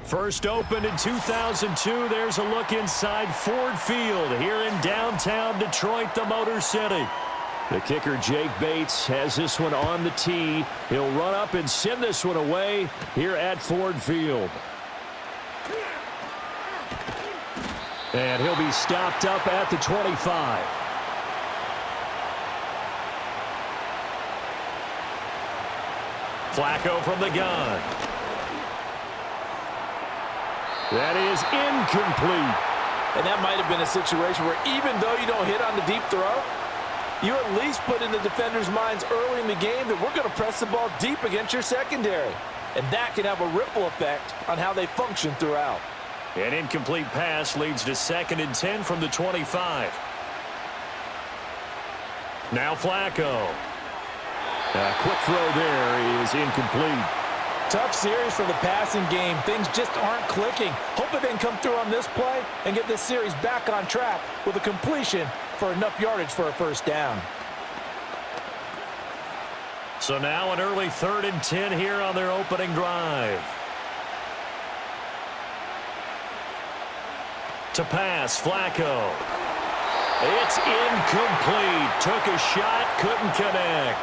First opened in 2002, there's a look inside Ford Field here in downtown Detroit, the Motor City. The kicker, Jake Bates, has this one on the tee. He'll run up and send this one away here at Ford Field. And he'll be stopped up at the 25. Flacco from the gun. That is incomplete. And that might have been a situation where even though you don't hit on the deep throw, you at least put in the defender's minds early in the game that we're going to press the ball deep against your secondary. And that can have a ripple effect on how they function throughout. An incomplete pass leads to 2nd and 10 from the 25. Now Flacco. A quick throw there is incomplete. Tough series for the passing game. Things just aren't clicking. Hoping they can come through on this play and get this series back on track with a completion for enough yardage for a first down. So now an early 3rd and 10 here on their opening drive. To pass, Flacco. It's incomplete. Took a shot, couldn't connect.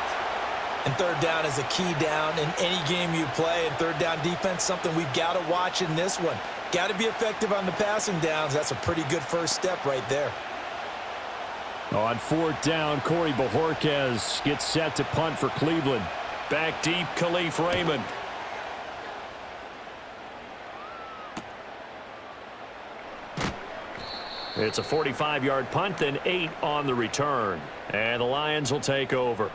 And third down is a key down in any game you play. And third down defense, something we've got to watch in this one. Got to be effective on the passing downs. That's a pretty good first step right there. On 4th down, Corey Bojorquez gets set to punt for Cleveland. Back deep, Khalif Raymond. It's a 45-yard punt, then 8 on the return. And the Lions will take over.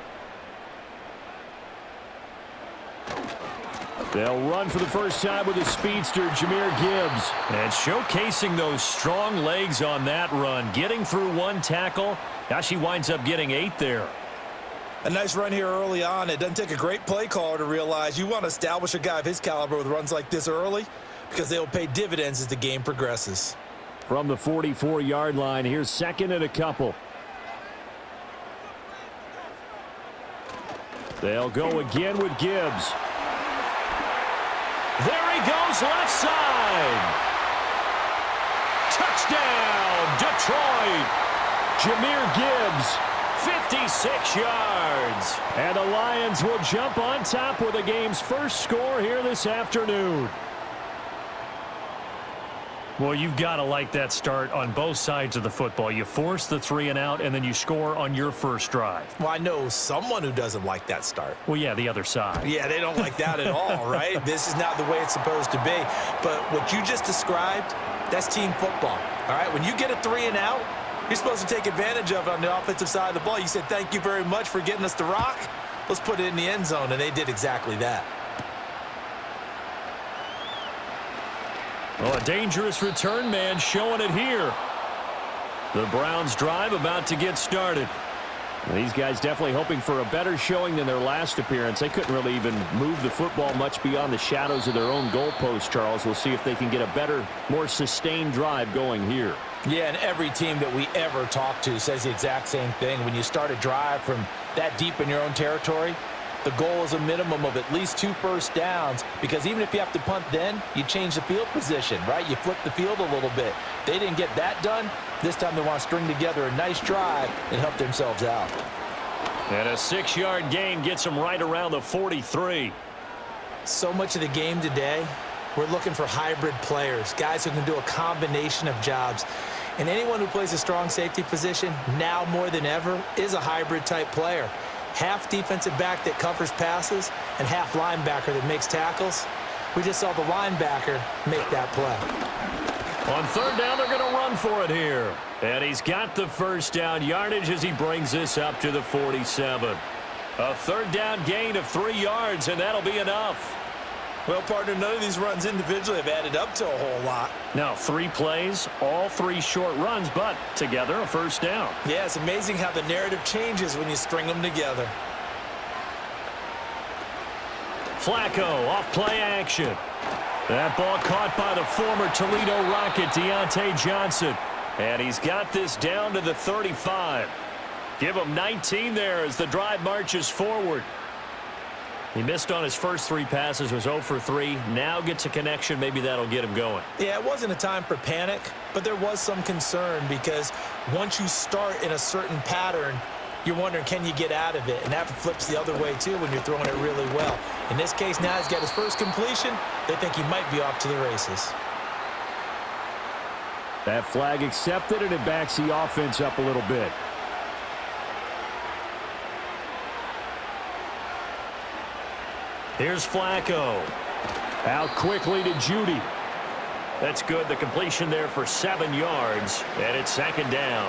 They'll run for the first time with a speedster, Jahmyr Gibbs. And showcasing those strong legs on that run. Getting through 1 tackle. Now she winds up getting 8 there. A nice run here early on. It doesn't take a great play caller to realize you want to establish a guy of his caliber with runs like this early because they'll pay dividends as the game progresses. From the 44-yard line, here's 2nd and a couple. They'll go again with Gibbs. There he goes, left side. Touchdown, Detroit. Jahmyr Gibbs, 56 yards. And the Lions will jump on top with the game's first score here this afternoon. Well, you've got to like that start on both sides of the football. You force the 3 and out, and then you score on your first drive. Well, I know someone who doesn't like that start. Well, yeah, the other side. Yeah, they don't like that at all, right? This is not the way it's supposed to be. But what you just described, that's team football, all right? When you get a 3 and out, you're supposed to take advantage of it on the offensive side of the ball. You said, thank you very much for getting us the rock. Let's put it in the end zone, and they did exactly that. Well, a dangerous return man showing it here. The Browns drive about to get started. These guys definitely hoping for a better showing than their last appearance. They couldn't really even move the football much beyond the shadows of their own goalpost, Charles. We'll see if they can get a better, more sustained drive going here. Yeah, and every team that we ever talk to says the exact same thing. When you start a drive from that deep in your own territory, the goal is a minimum of at least 2 first downs, because even if you have to punt then, you change the field position, right? You flip the field a little bit. They didn't get that done. This time they want to string together a nice drive and help themselves out. And a 6-yard gain gets them right around the 43. So much of the game today, we're looking for hybrid players, guys who can do a combination of jobs. And anyone who plays a strong safety position, now more than ever, is a hybrid type player. Half defensive back that covers passes and half linebacker that makes tackles. We just saw the linebacker make that play. On 3rd down, they're going to run for it here. And he's got the first down yardage as he brings this up to the 47. A 3rd down gain of 3 yards, and that'll be enough. Well, partner, none of these runs individually have added up to a whole lot. Now, 3 plays, all 3 short runs, but together a first down. Yeah, it's amazing how the narrative changes when you string them together. Flacco off play action. That ball caught by the former Toledo Rocket, Deontay Johnson. And he's got this down to the 35. Give him 19 there as the drive marches forward. He missed on his first 3 passes, was 0 for 3. Now gets a connection. Maybe that'll get him going. Yeah, it wasn't a time for panic, but there was some concern because once you start in a certain pattern, you're wondering, can you get out of it? And that flips the other way, too, when you're throwing it really well. In this case, now he's got his first completion. They think he might be off to the races. That flag accepted, and it backs the offense up a little bit. Here's Flacco. Out quickly to Judy. That's good. The completion there for 7 yards, and it's 2nd down.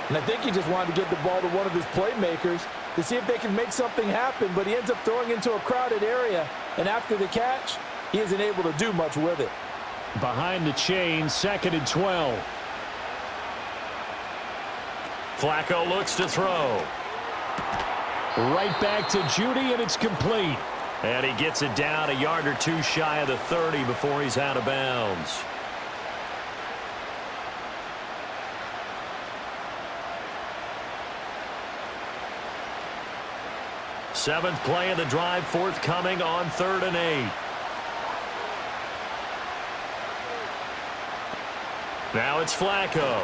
And I think he just wanted to get the ball to one of his playmakers to see if they can make something happen, but he ends up throwing into a crowded area, and after the catch, he isn't able to do much with it. Behind the chain, 2nd and 12. Flacco looks to throw. Right back to Judy, and it's complete. And he gets it down a yard or 2 shy of the 30 before he's out of bounds. Seventh play of the drive forthcoming on 3rd and 8. Now it's Flacco.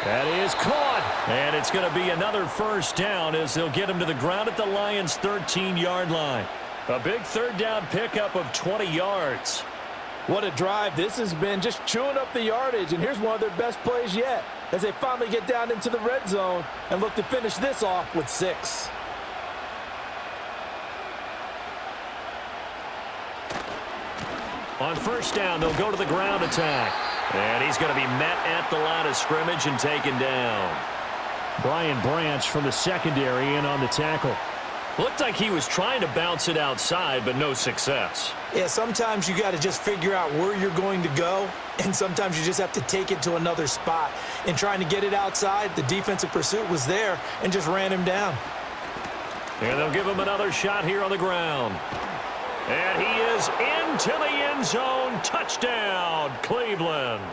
That is caught. And it's going to be another first down as they'll get him to the ground at the Lions' 13-yard line. A big 3rd down pickup of 20 yards. What a drive. This has been just chewing up the yardage, and here's one of their best plays yet as they finally get down into the red zone and look to finish this off with 6. On first down, they'll go to the ground attack. And he's going to be met at the line of scrimmage and taken down. Brian Branch from the secondary in on the tackle. Looked like he was trying to bounce it outside, but no success. Yeah, sometimes you got to just figure out where you're going to go, and sometimes you just have to take it to another spot. In trying to get it outside, the defensive pursuit was there and just ran him down. And they'll give him another shot here on the ground. And he is into the end zone. Touchdown, Cleveland.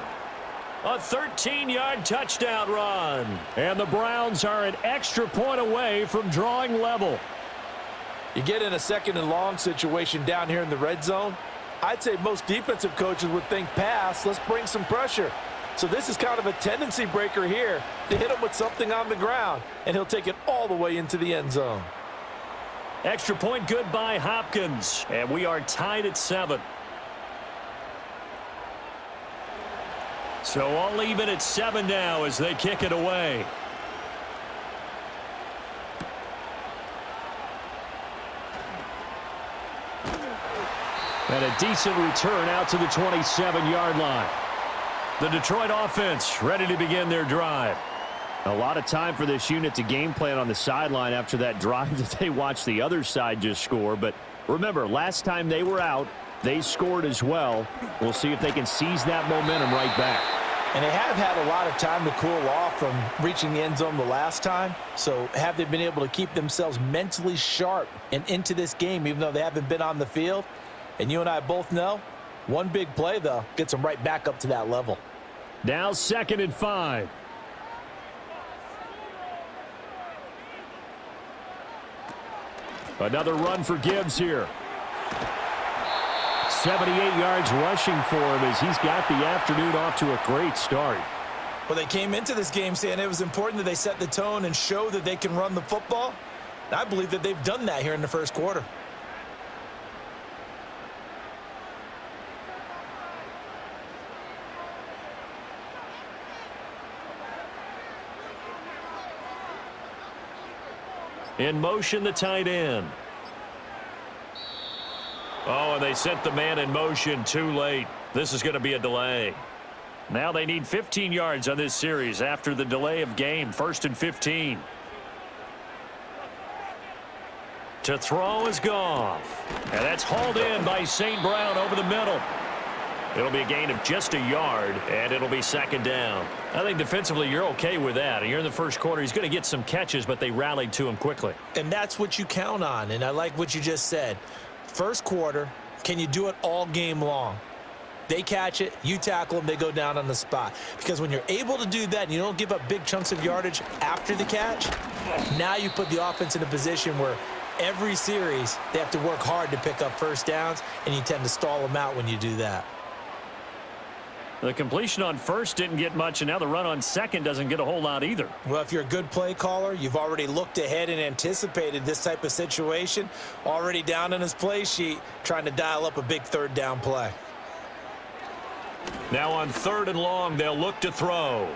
A 13-yard touchdown run. And the Browns are an extra point away from drawing level. You get in a 2nd and long situation down here in the red zone, I'd say most defensive coaches would think pass, let's bring some pressure. So this is kind of a tendency breaker here to hit him with something on the ground, and he'll take it all the way into the end zone. Extra point good by Hopkins. And we are tied at 7. So all even at 7 now as they kick it away. And a decent return out to the 27-yard line. The Detroit offense ready to begin their drive. A lot of time for this unit to game plan on the sideline after that drive that they watched the other side just score. But remember, last time they were out, they scored as well. We'll see if they can seize that momentum right back. And they have had a lot of time to cool off from reaching the end zone the last time. So have they been able to keep themselves mentally sharp and into this game even though they haven't been on the field? And you and I both know, one big play, though, gets them right back up to that level. Now 2nd and 5. Another run for Gibbs here. 78 yards rushing for him as he's got the afternoon off to a great start. Well, they came into this game saying it was important that they set the tone and show that they can run the football. And I believe that they've done that here in the first quarter. In motion, the tight end. Oh, and they sent the man in motion too late. This is going to be a delay. Now they need 15 yards on this series after the delay of game. 1st and 15. To throw is Goff. And that's hauled in by St. Brown over the middle. It'll be a gain of just a yard, and it'll be 2nd down. I think defensively you're okay with that. You're in the first quarter. He's going to get some catches, but they rallied to him quickly. And that's what you count on, and I like what you just said. First quarter, can you do it all game long? They catch it, you tackle them, they go down on the spot. Because when you're able to do that and you don't give up big chunks of yardage after the catch, now you put the offense in a position where every series, they have to work hard to pick up first downs, and you tend to stall them out when you do that. The completion on first didn't get much, and now the run on second doesn't get a whole lot either. Well, if you're a good play caller, you've already looked ahead and anticipated this type of situation, already down on his play sheet, trying to dial up a big third down play. Now on 3rd and long, they'll look to throw.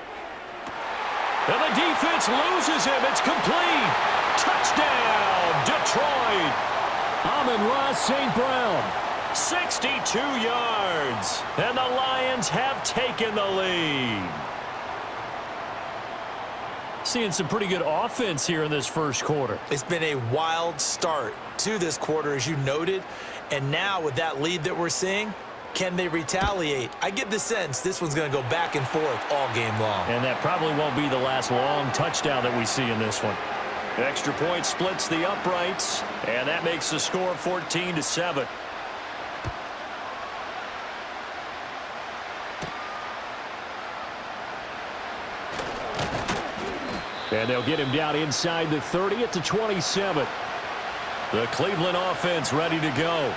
And the defense loses him. It's complete. Touchdown, Detroit. Amon-Ra St. Brown. 62 yards, and the Lions have taken the lead. Seeing some pretty good offense here in this first quarter. It's been a wild start to this quarter, as you noted, and now with that lead that we're seeing, can they retaliate? I get the sense this one's going to go back and forth all game long. And that probably won't be the last long touchdown that we see in this one. Extra point splits the uprights, and that makes the score 14-7. And they'll get him down inside the 30 at the 27. The Cleveland offense ready to go.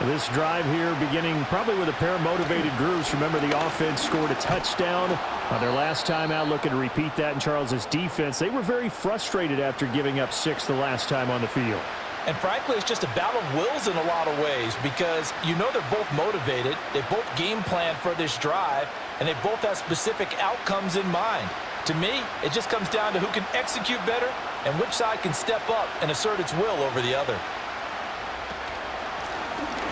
This drive here beginning probably with a pair of motivated groups. Remember, the offense scored a touchdown on their last time out, looking to repeat that in Charles's defense. They were very frustrated after giving up 6 the last time on the field. And frankly, it's just a battle of wills in a lot of ways because you know they're both motivated. They both game plan for this drive, and they both have specific outcomes in mind. To me, it just comes down to who can execute better and which side can step up and assert its will over the other.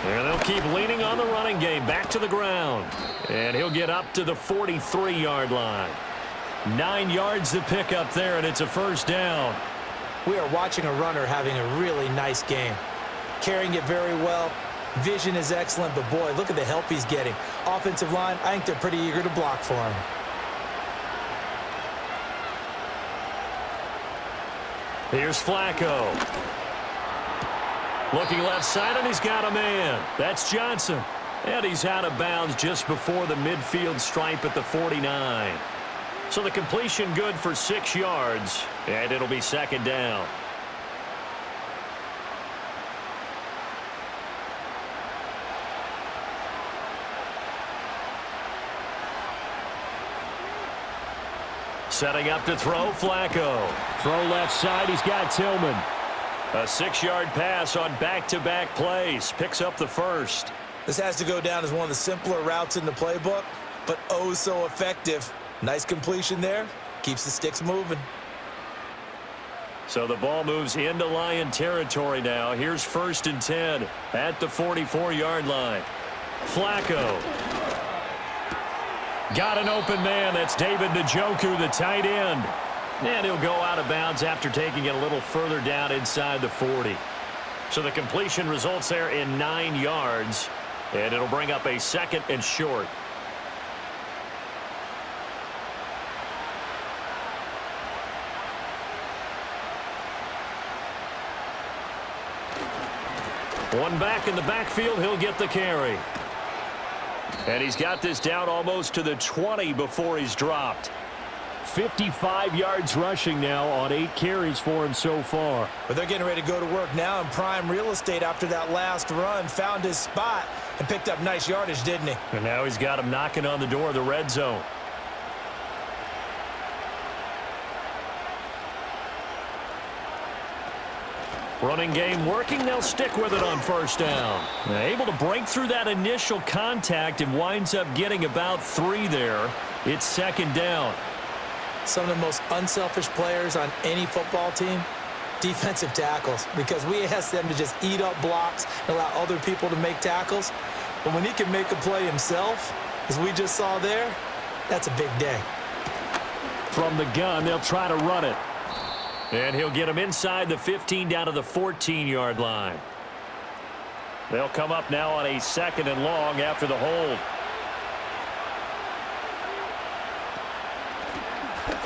And they'll keep leaning on the running game. Back to the ground. And he'll get up to the 43-yard line. 9 yards to pick up there, and it's a first down. We are watching a runner having a really nice game. Carrying it very well. Vision is excellent, but boy, look at the help he's getting. Offensive line, I think they're pretty eager to block for him. Here's Flacco. Looking left side, and he's got a man. That's Johnson. And he's out of bounds just before the midfield stripe at the 49. So the completion good for 6 yards, and it'll be second down. Setting up to throw, Flacco. Throw left side, he's got Tillman. A 6-yard pass on back-to-back plays. Picks up the first. This has to go down as one of the simpler routes in the playbook, but oh so effective. Nice completion there. Keeps the sticks moving. So the ball moves into Lion territory now. Here's 1st and 10 at the 44-yard line. Flacco. Got an open man. That's David Njoku, the tight end. And he'll go out of bounds after taking it a little further down inside the 40. So the completion results there in 9 yards. And it'll bring up a 2nd and short. One back in the backfield, he'll get the carry. And he's got this down almost to the 20 before he's dropped. 55 yards rushing now on 8 carries for him so far. But they're getting ready to go to work now in prime real estate after that last run. Found his spot and picked up nice yardage, didn't he? And now he's got him knocking on the door of the red zone. Running game working. They'll stick with it on 1st down. Able to break through that initial contact and winds up getting about 3 there. It's 2nd down. Some of the most unselfish players on any football team, defensive tackles, because we ask them to just eat up blocks and allow other people to make tackles. But when he can make a play himself, as we just saw there, that's a big day. From the gun, they'll try to run it. And he'll get him inside the 15 down to the 14-yard line. They'll come up now on a 2nd and long after the hold.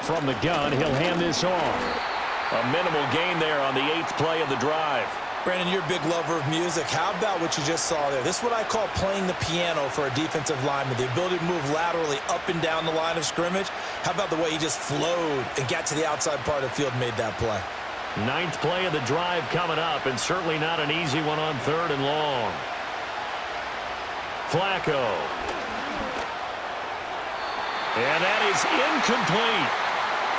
From the gun, he'll hand this off. A minimal gain there on the 8th play of the drive. Brandon, you're a big lover of music. How about what you just saw there? This is what I call playing the piano for a defensive lineman. The ability to move laterally up and down the line of scrimmage. How about the way he just flowed and got to the outside part of the field and made that play? Ninth play of the drive coming up, and certainly not an easy one on 3rd and long. Flacco. And that is incomplete.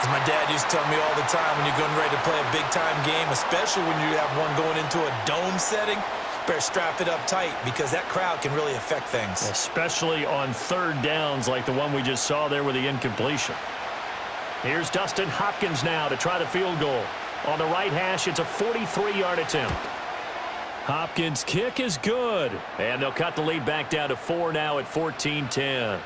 As my dad used to tell me all the time, when you're getting ready to play a big-time game, especially when you have one going into a dome setting, better strap it up tight because that crowd can really affect things. Especially on 3rd downs like the one we just saw there with the incompletion. Here's Dustin Hopkins now to try the field goal. On the right hash, it's a 43-yard attempt. Hopkins' kick is good. And they'll cut the lead back down to 4 now at 14-10.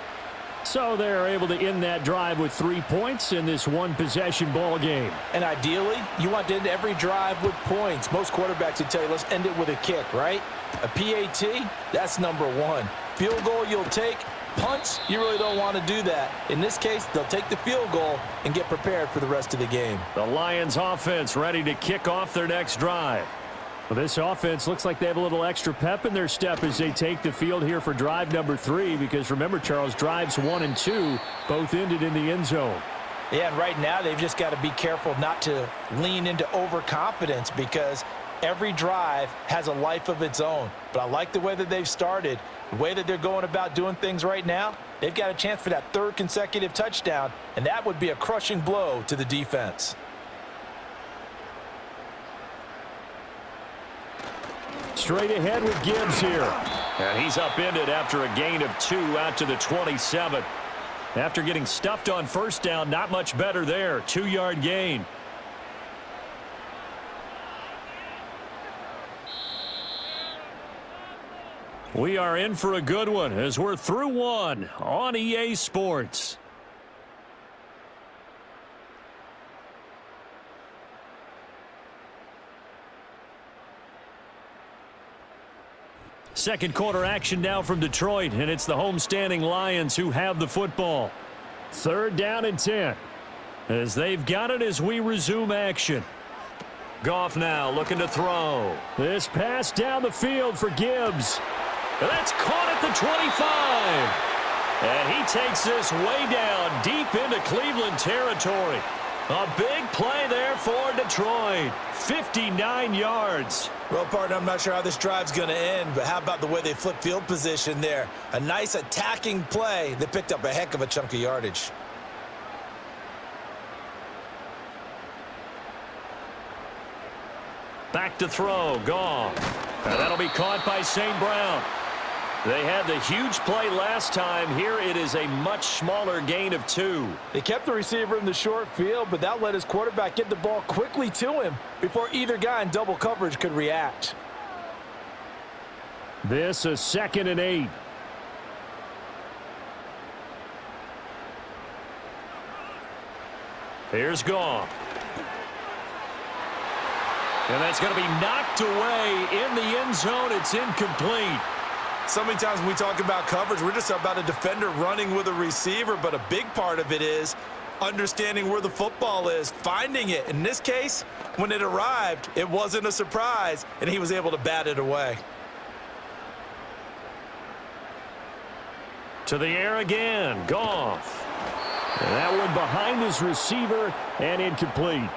So they're able to end that drive with 3 points in this one-possession ball game. And ideally, you want to end every drive with points. Most quarterbacks would tell you, let's end it with a kick, right? A PAT, that's number 1. Field goal you'll take. Punts, you really don't want to do that. In this case, they'll take the field goal and get prepared for the rest of the game. The Lions offense ready to kick off their next drive. Well, this offense looks like they have a little extra pep in their step as they take the field here for drive number 3, because remember, Charles, drives 1 and 2 both ended in the end zone. Yeah, and right now they've just got to be careful not to lean into overconfidence because every drive has a life of its own. But I like the way that they've started, the way that they're going about doing things right now. They've got a chance for that 3rd consecutive touchdown, and that would be a crushing blow to the defense. Straight ahead with Gibbs here. And he's upended after a gain of 2 out to the 27. After getting stuffed on 1st down, not much better there. 2-yard gain. We are in for a good one as we're through 1 on EA Sports. Second quarter action now from Detroit, and it's the homestanding Lions who have the football. 3rd down and 10 as they've got it as we resume action. Goff now looking to throw. This pass down the field for Gibbs. And that's caught at the 25. And he takes this way down deep into Cleveland territory. A big play there for Detroit. 59 yards. Well, partner, I'm not sure how this drive's going to end, but how about the way they flip field position there? A nice attacking play that picked up a heck of a chunk of yardage. Back to throw. Goff. And that'll be caught by St. Brown. They had the huge play last time. Here it is a much smaller gain of 2. They kept the receiver in the short field, but that let his quarterback get the ball quickly to him before either guy in double coverage could react. This is 2nd and 8. Here's Goff. And that's going to be knocked away in the end zone. It's incomplete. So many times when we talk about coverage, we're just about a defender running with a receiver, but a big part of it is understanding where the football is, finding it. In this case, when it arrived, it wasn't a surprise, and he was able to bat it away. To the air again, Goff. And that one behind his receiver and incomplete.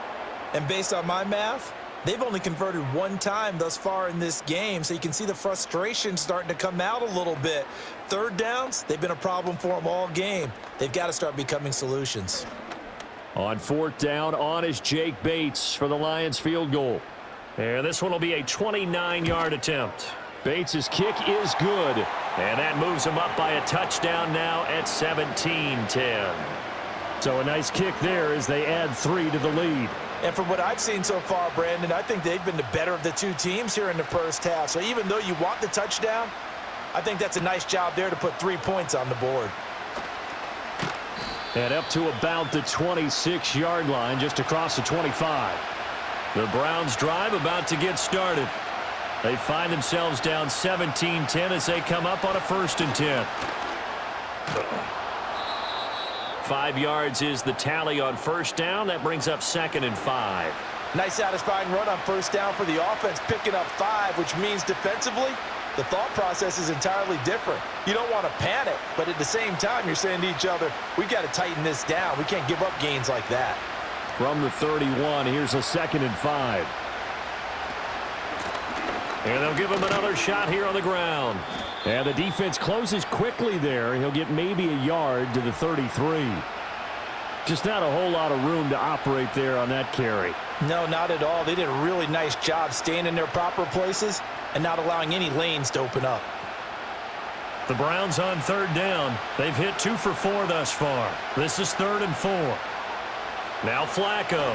And based on my math, they've only converted 1 time thus far in this game, so you can see the frustration starting to come out a little bit. 3rd downs, they've been a problem for them all game. They've got to start becoming solutions. On 4th down, on is Jake Bates for the Lions field goal. And this one will be a 29-yard attempt. Bates' kick is good, and that moves him up by a touchdown now at 17-10. So a nice kick there as they add 3 to the lead. And from what I've seen so far, Brandon, I think they've been the better of the 2 teams here in the first half. So even though you want the touchdown, I think that's a nice job there to put 3 points on the board. And up to about the 26-yard line, just across the 25. The Browns drive about to get started. They find themselves down 17-10 as they come up on a 1st and 10. 5 yards is the tally on 1st down. That brings up 2nd and 5. Nice satisfying run on 1st down for the offense, picking up 5, which means defensively, the thought process is entirely different. You don't want to panic, but at the same time, you're saying to each other, we've got to tighten this down. We can't give up gains like that. from the 31. Here's a 2nd and 5. And they'll give him another shot here on the ground. And the defense closes quickly there. He'll get maybe a yard to the 33. Just not a whole lot of room to operate there on that carry. No, not at all. They did a really nice job staying in their proper places and not allowing any lanes to open up. The Browns on 3rd down. They've hit 2 for 4 thus far. This is 3rd and 4. Now Flacco.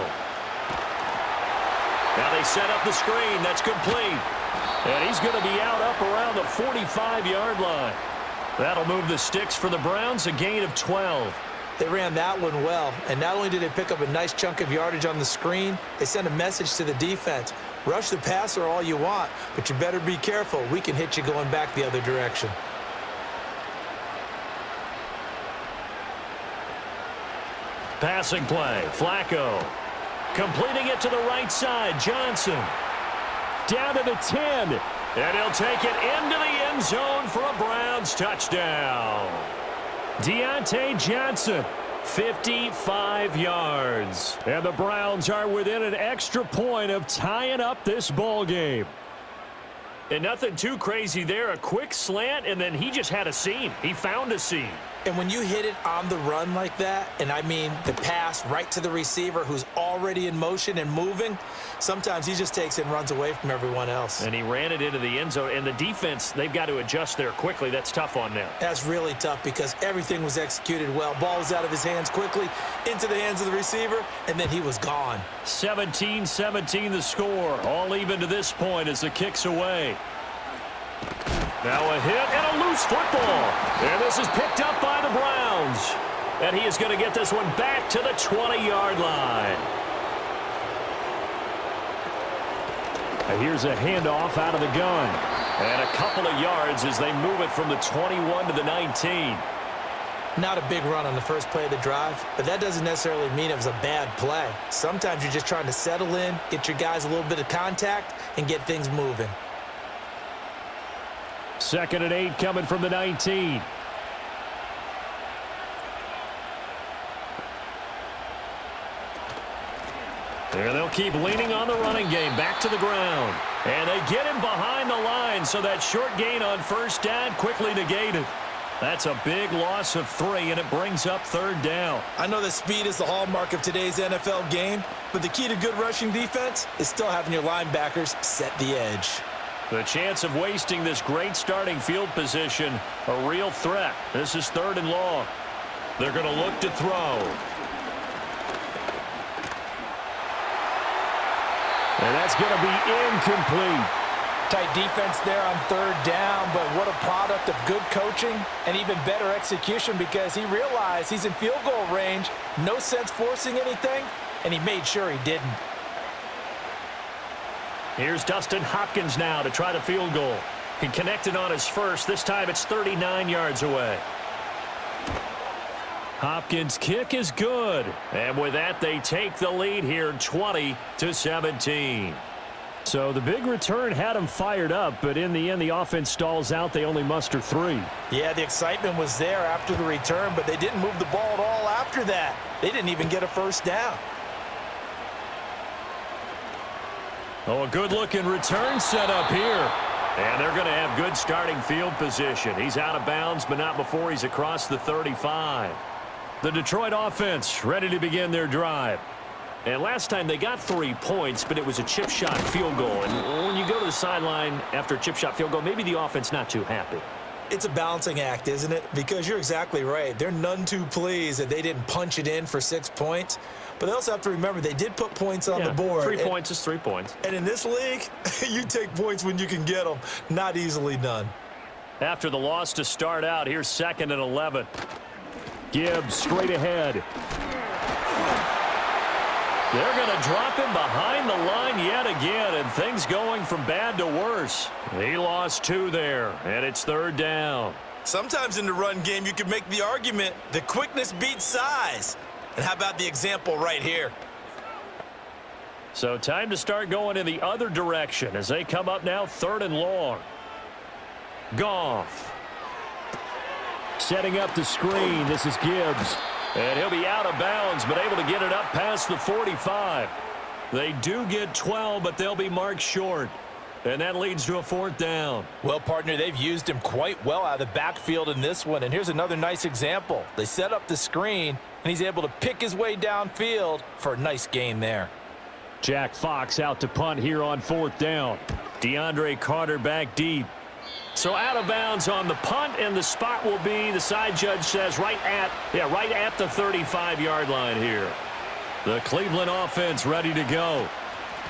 Now they set up the screen. That's complete. And he's going to be out up around the 45-yard line. That'll move the sticks for the Browns, a gain of 12. They ran that one well, and not only did they pick up a nice chunk of yardage on the screen, they sent a message to the defense. Rush the passer all you want, but you better be careful. We can hit you going back the other direction. Passing play, Flacco. Completing it to the right side, Johnson. Down to the 10, and he'll take it into the end zone for a Browns touchdown. Deontay Johnson, 55 yards. And the Browns are within an extra point of tying up this ball game. And nothing too crazy there. A quick slant, and then he just had a seam. He found a seam. And when you hit it on the run like that, and I mean the pass right to the receiver who's already in motion and moving, sometimes he just takes it and runs away from everyone else. And he ran it into the end zone. And the defense, they've got to adjust there quickly. That's tough on them. That's really tough because everything was executed well. Ball was out of his hands quickly, into the hands of the receiver, and then he was gone. 17-17 the score. All even to this point as the kick's away. Now a hit and a loose football. And this is picked up by the Browns. And he is going to get this one back to the 20-yard line. And here's a handoff out of the gun. And a couple of yards as they move it from the 21 to the 19. Not a big run on the first play of the drive, but that doesn't necessarily mean it was a bad play. Sometimes you're just trying to settle in, get your guys a little bit of contact, and get things moving. 2nd and 8 coming from the 19. There they'll keep leaning on the running game. Back to the ground. And they get him behind the line, so that short gain on 1st down quickly negated. That's a big loss of 3, and it brings up 3rd down. I know that speed is the hallmark of today's NFL game, but the key to good rushing defense is still having your linebackers set the edge. The chance of wasting this great starting field position, a real threat. This is 3rd and long. They're going to look to throw. And that's going to be incomplete. Tight defense there on 3rd down, but what a product of good coaching and even better execution because he realized he's in field goal range, no sense forcing anything, and he made sure he didn't. Here's Dustin Hopkins now to try the field goal. He connected on his first. This time it's 39 yards away. Hopkins' kick is good. And with that, they take the lead here 20-17. So the big return had them fired up, but in the end, the offense stalls out. They only muster 3. Yeah, the excitement was there after the return, but they didn't move the ball at all after that. They didn't even get a 1st down. Oh, a good-looking return set up here. And they're going to have good starting field position. He's out of bounds, but not before he's across the 35. The Detroit offense ready to begin their drive. And last time they got 3 points, but it was a chip shot field goal. And when you go to the sideline after a chip shot field goal, maybe the offense not too happy. It's a balancing act, isn't it? Because you're exactly right. They're none too pleased that they didn't punch it in for 6 points. But they also have to remember they did put points on the board. 3 points is 3 points. And in this league, you take points when you can get them. Not easily done. After the loss to start out, here's 2nd and 11. Gibbs straight ahead. They're going to drop him behind the line yet again, and things going from bad to worse. He lost 2 there, and it's 3rd down. Sometimes in the run game, you can make the argument that quickness beats size. And how about the example right here? So time to start going in the other direction as they come up now 3rd and long. Goff. Setting up the screen. This is Gibbs. And he'll be out of bounds, but able to get it up past the 45. They do get 12, but they'll be marked short. And that leads to a 4th down. Well, partner, they've used him quite well out of the backfield in this one. And here's another nice example. They set up the screen, and he's able to pick his way downfield for a nice gain there. Jack Fox out to punt here on 4th down. DeAndre Carter back deep. So out of bounds on the punt, and the spot will be, the side judge says, right at the 35-yard line here. The Cleveland offense ready to go.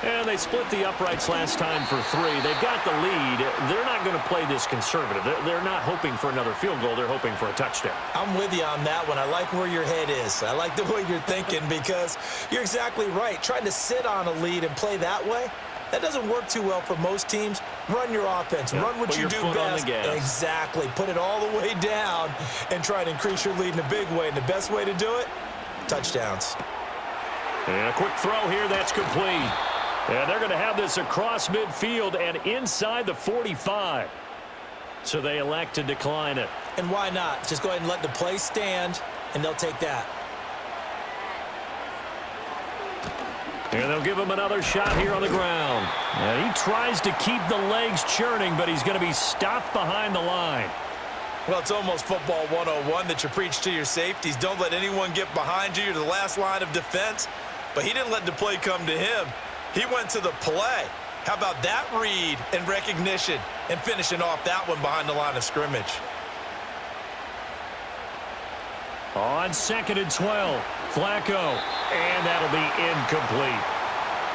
And they split the uprights last time for 3. They've got the lead. They're not going to play this conservative. They're not hoping for another field goal. They're hoping for a touchdown. I'm with you on that one. I like where your head is. I like the way you're thinking because you're exactly right. Trying to sit on a lead and play that way, that doesn't work too well for most teams. Run your offense. Yep. Run what you do best. Exactly. Put it all the way down and try to increase your lead in a big way. And the best way to do it, touchdowns. And a quick throw here. That's complete. And they're going to have this across midfield and inside the 45. So they elect to decline it. And why not? Just go ahead and let the play stand, and they'll take that. And they'll give him another shot here on the ground. And he tries to keep the legs churning, but he's going to be stopped behind the line. Well, it's almost football 101 that you preach to your safeties. Don't let anyone get behind you. You're the last line of defense. But he didn't let the play come to him. He went to the play. How about that read and recognition and finishing off that one behind the line of scrimmage? On 2nd and 12, Flacco. And that'll be incomplete.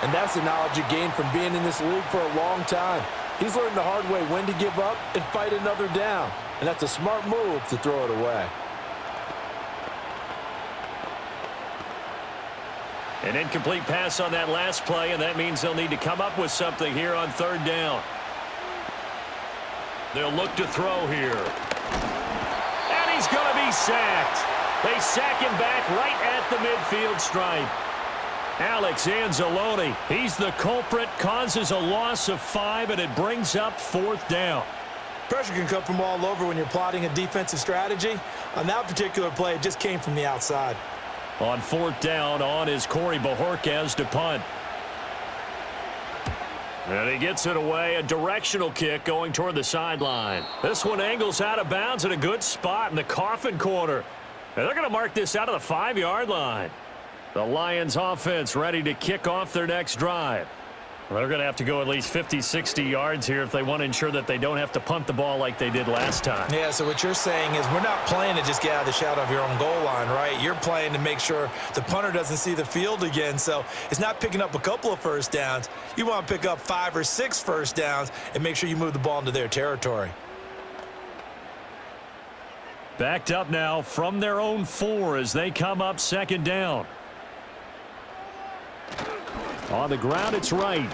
And that's the knowledge you gain from being in this league for a long time. He's learned the hard way when to give up and fight another down. And that's a smart move to throw it away. An incomplete pass on that last play, and that means they'll need to come up with something here on 3rd down. They'll look to throw here. And he's going to be sacked. They sack him back right at the midfield stripe. Alex Anzalone, he's the culprit, causes a loss of 5, and it brings up 4th down. Pressure can come from all over when you're plotting a defensive strategy. On that particular play, it just came from the outside. On 4th down, on is Corey Bojorquez to punt. And he gets it away, a directional kick going toward the sideline. This one angles out of bounds at a good spot in the coffin corner. And they're going to mark this out of the 5-yard line. The Lions offense ready to kick off their next drive. Well, they're going to have to go at least 50, 60 yards here if they want to ensure that they don't have to punt the ball like they did last time. Yeah, so what you're saying is we're not playing to just get out of the shadow of your own goal line, right? You're playing to make sure the punter doesn't see the field again. So it's not picking up a couple of first downs. You want to pick up 5 or 6 first downs and make sure you move the ball into their territory. Backed up now from their own 4 as they come up 2nd down. On the ground, it's right.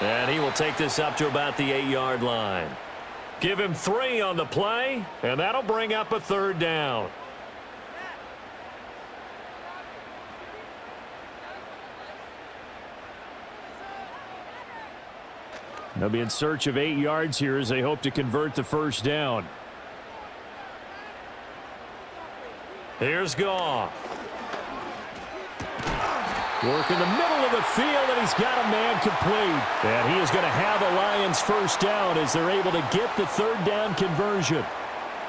And he will take this up to about the 8-yard line. Give him 3 on the play, and that'll bring up a 3rd down. They'll be in search of 8 yards here as they hope to convert the 1st down. Here's Goff. Work in the middle of the field, and he's got a man complete. And he is going to have a Lions 1st down as they're able to get the 3rd down conversion.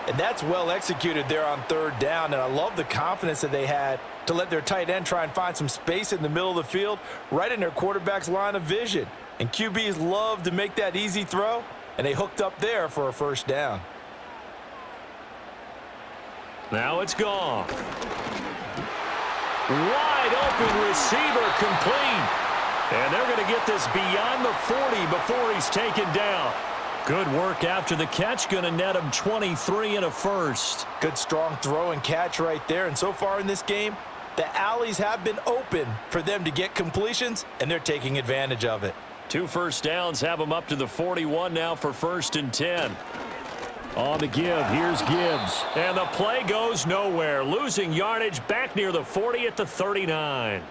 And that's well executed there on 3rd down, and I love the confidence that they had to let their tight end try and find some space in the middle of the field, right in their quarterback's line of vision. And QBs love to make that easy throw, and they hooked up there for a 1st down. Now it's Goff. Wide open receiver complete. And they're going to get this beyond the 40 before he's taken down. Good work after the catch. Going to net him 23 and a 1st. Good strong throw and catch right there. And so far in this game, the alleys have been open for them to get completions, and they're taking advantage of it. 2 first downs have them up to the 41 now for 1st and 10. On the give, here's Gibbs. And the play goes nowhere. Losing yardage back near the 40 at the 39.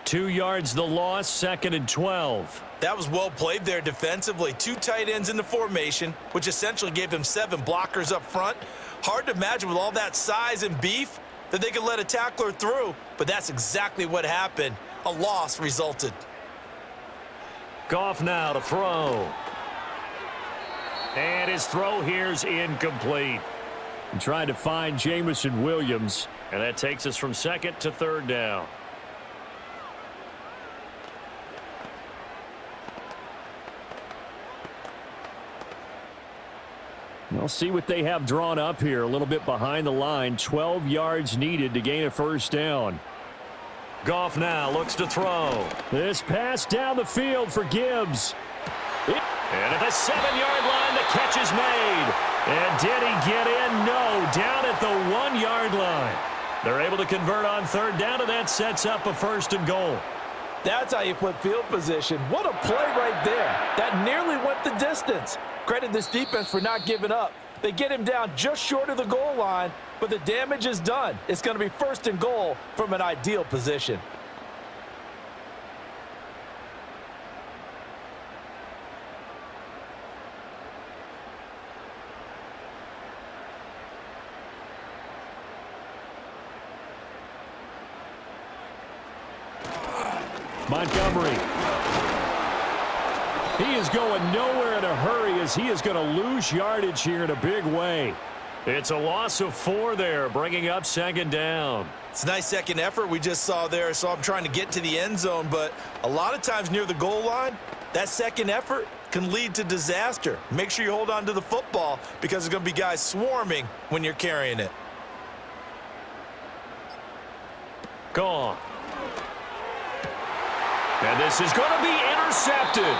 2 yards the loss, 2nd and 12. That was well played there defensively. 2 tight ends in the formation, which essentially gave them 7 blockers up front. Hard to imagine with all that size and beef, that they could let a tackler through, but that's exactly what happened. A loss resulted. Goff now to throw. And his throw here's incomplete. And trying to find Jamison Williams, and that takes us from second to third down. We'll see what they have drawn up here. A little bit behind the line. 12 yards needed to gain a first down. Goff now looks to throw. This pass down the field for Gibbs. And at the 7-yard line, the catch is made. And did he get in? No, down at the 1-yard line. They're able to convert on third down, and that sets up a first and goal. That's how you put field position. What a play right there. That nearly went the distance. Credit this defense for not giving up. They get him down just short of the goal line, but the damage is done. It's going to be first and goal from an ideal position. Montgomery. He is going nowhere in a hurry as he is going to lose yardage here in a big way. It's a loss of 4 there, bringing up second down. It's a nice second effort we just saw there. So I'm trying to get to the end zone, but a lot of times near the goal line, that second effort can lead to disaster. Make sure you hold on to the football because there's going to be guys swarming when you're carrying it. Gone. And this is going to be intercepted.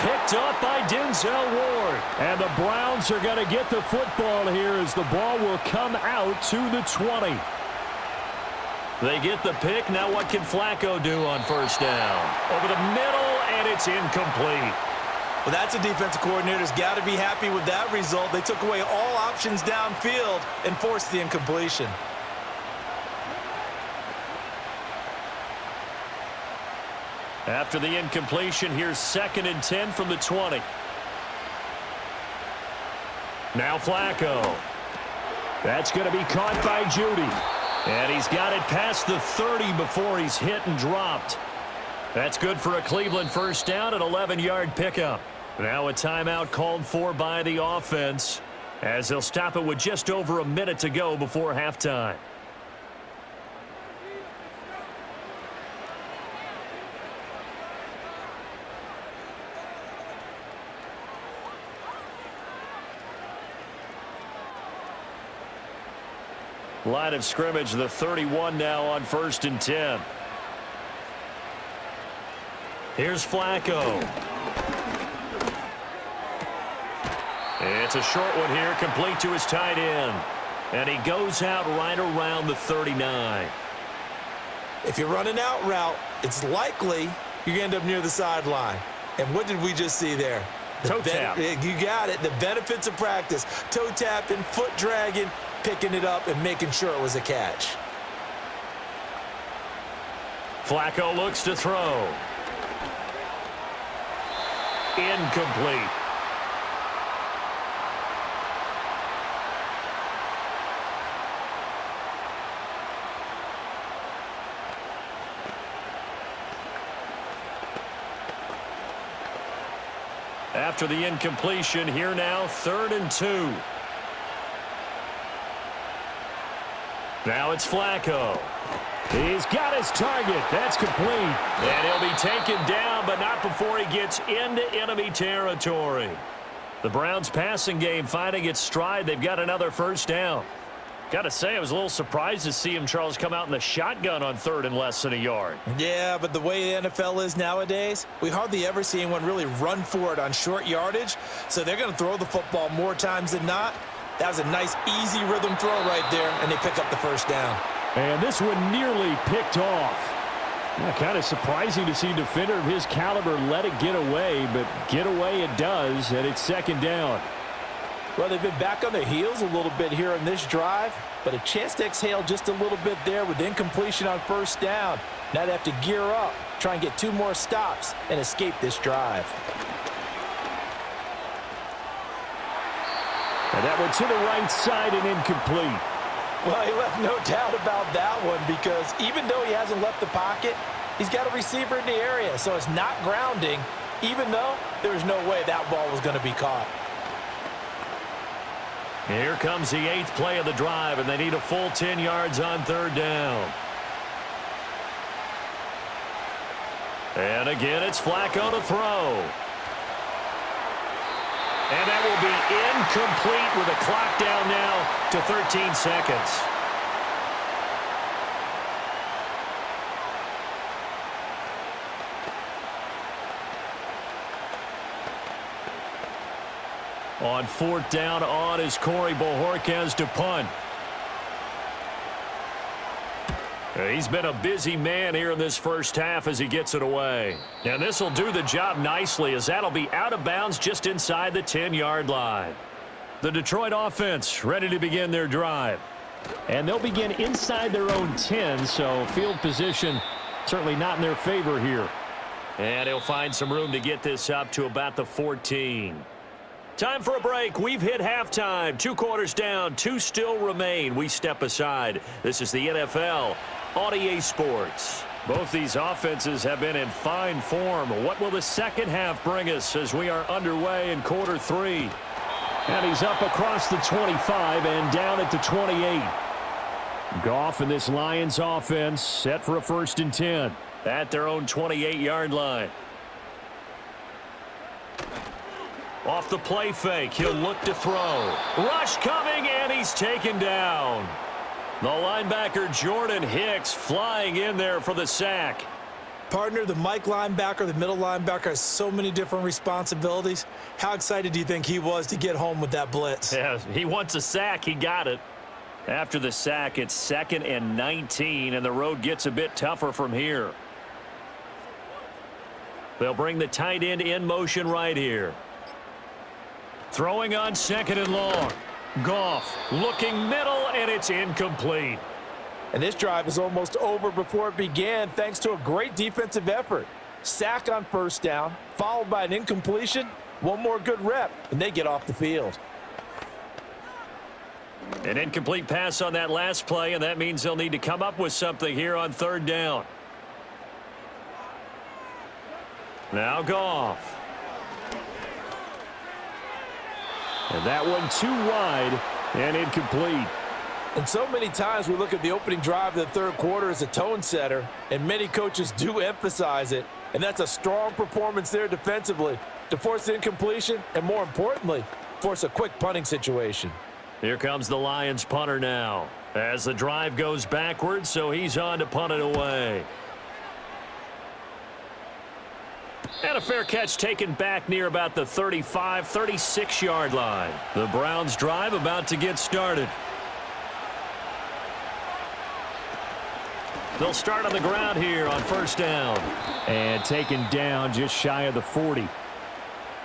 Picked up by Denzel Ward. And the Browns are going to get the football here as the ball will come out to the 20. They get the pick. Now what can Flacco do on first down? Over the middle, and it's incomplete. Well, that's a defensive coordinator's got to be happy with that result. They took away all options downfield and forced the incompletion. After the incompletion, here's 2nd and 10 from the 20. Now Flacco. That's going to be caught by Judy. And he's got it past the 30 before he's hit and dropped. That's good for a Cleveland first down, an 11-yard pickup. Now a timeout called for by the offense as they'll stop it with just over a minute to go before halftime. Line of scrimmage, the 31 now on 1st and 10. Here's Flacco. It's a short one here, complete to his tight end. And he goes out right around the 39. If you run an out route, it's likely you're going to end up near the sideline. And what did we just see there? Toe tap. You got it. The benefits of practice. Toe tapping, foot dragging, picking it up, and making sure it was a catch. Flacco looks to throw. Incomplete. After the incompletion, here now, 3rd and 2. Now it's Flacco. He's got his target. That's complete. And he'll be taken down, but not before he gets into enemy territory. The Browns passing game finding its stride. They've got another first down. Got to say, I was a little surprised to see him, Charles, come out in the shotgun on 3rd and less than a yard. Yeah, but the way the NFL is nowadays, we hardly ever see anyone really run for it on short yardage. So they're going to throw the football more times than not. That was a nice, easy rhythm throw right there, and they pick up the first down. And this one nearly picked off. Yeah, kind of surprising to see a defender of his caliber let it get away, but get away it does, and it's 2nd down. Well, they've been back on their heels a little bit here in this drive, but a chance to exhale just a little bit there with incompletion on first down. Now they have to gear up, try and get 2 more stops, and escape this drive. And that one to the right side and incomplete. Well, he left no doubt about that one because even though he hasn't left the pocket, he's got a receiver in the area, so it's not grounding, even though there was no way that ball was going to be caught. Here comes the 8th play of the drive, and they need a full 10 yards on 3rd down. And again, it's Flacco to throw. And that will be incomplete with a clock down now to 13 seconds. On 4th down on is Corey Bojorquez to punt. He's been a busy man here in this first half as he gets it away. And this will do the job nicely as that'll be out of bounds just inside the 10-yard line. The Detroit offense ready to begin their drive. And they'll begin inside their own 10, so field position certainly not in their favor here. And he'll find some room to get this up to about the 14. Time for a break. We've hit halftime. 2 quarters down. 2 still remain. We step aside. This is the NFL on EA Sports. Both these offenses have been in fine form. What will the second half bring us as we are underway in quarter 3? And he's up across the 25 and down at the 28. Goff and this Lions offense set for a 1st and 10 at their own 28-yard line. Off the play fake, he'll look to throw. Rush coming, and he's taken down. The linebacker Jordan Hicks flying in there for the sack. Partner, the Mike linebacker, the middle linebacker, has so many different responsibilities. How excited do you think he was to get home with that blitz? Yeah, he wants a sack. He got it. After the sack, it's 2nd and 19, and the road gets a bit tougher from here. They'll bring the tight end in motion right here. Throwing on 2nd and long. Goff looking middle, and it's incomplete. And this drive is almost over before it began thanks to a great defensive effort. Sack on 1st down, followed by an incompletion. One more good rep, and they get off the field. An incomplete pass on that last play, and that means they'll need to come up with something here on 3rd down. Now Goff. And that one too wide and incomplete. And so many times we look at the opening drive of the 3rd quarter as a tone setter, and many coaches do emphasize it. And that's a strong performance there defensively to force the incompletion and, more importantly, force a quick punting situation. Here comes the Lions punter now as the drive goes backwards, so he's on to punt it away. And a fair catch taken back near about the 35, 36-yard line. The Browns drive about to get started. They'll start on the ground here on 1st down. And taken down just shy of the 40.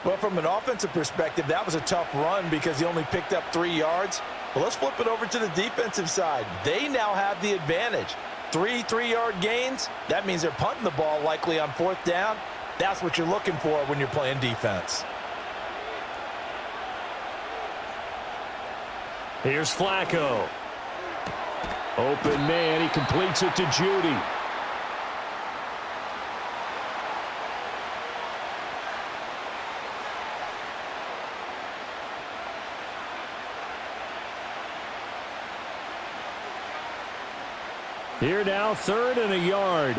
Well, from an offensive perspective, that was a tough run because he only picked up 3 yards. But let's flip it over to the defensive side. They now have the advantage. 3 3-yard gains. That means they're punting the ball likely on 4th down. That's what you're looking for when you're playing defense. Here's Flacco. Open man, he completes it to Judy. Here now, 3rd and a yard.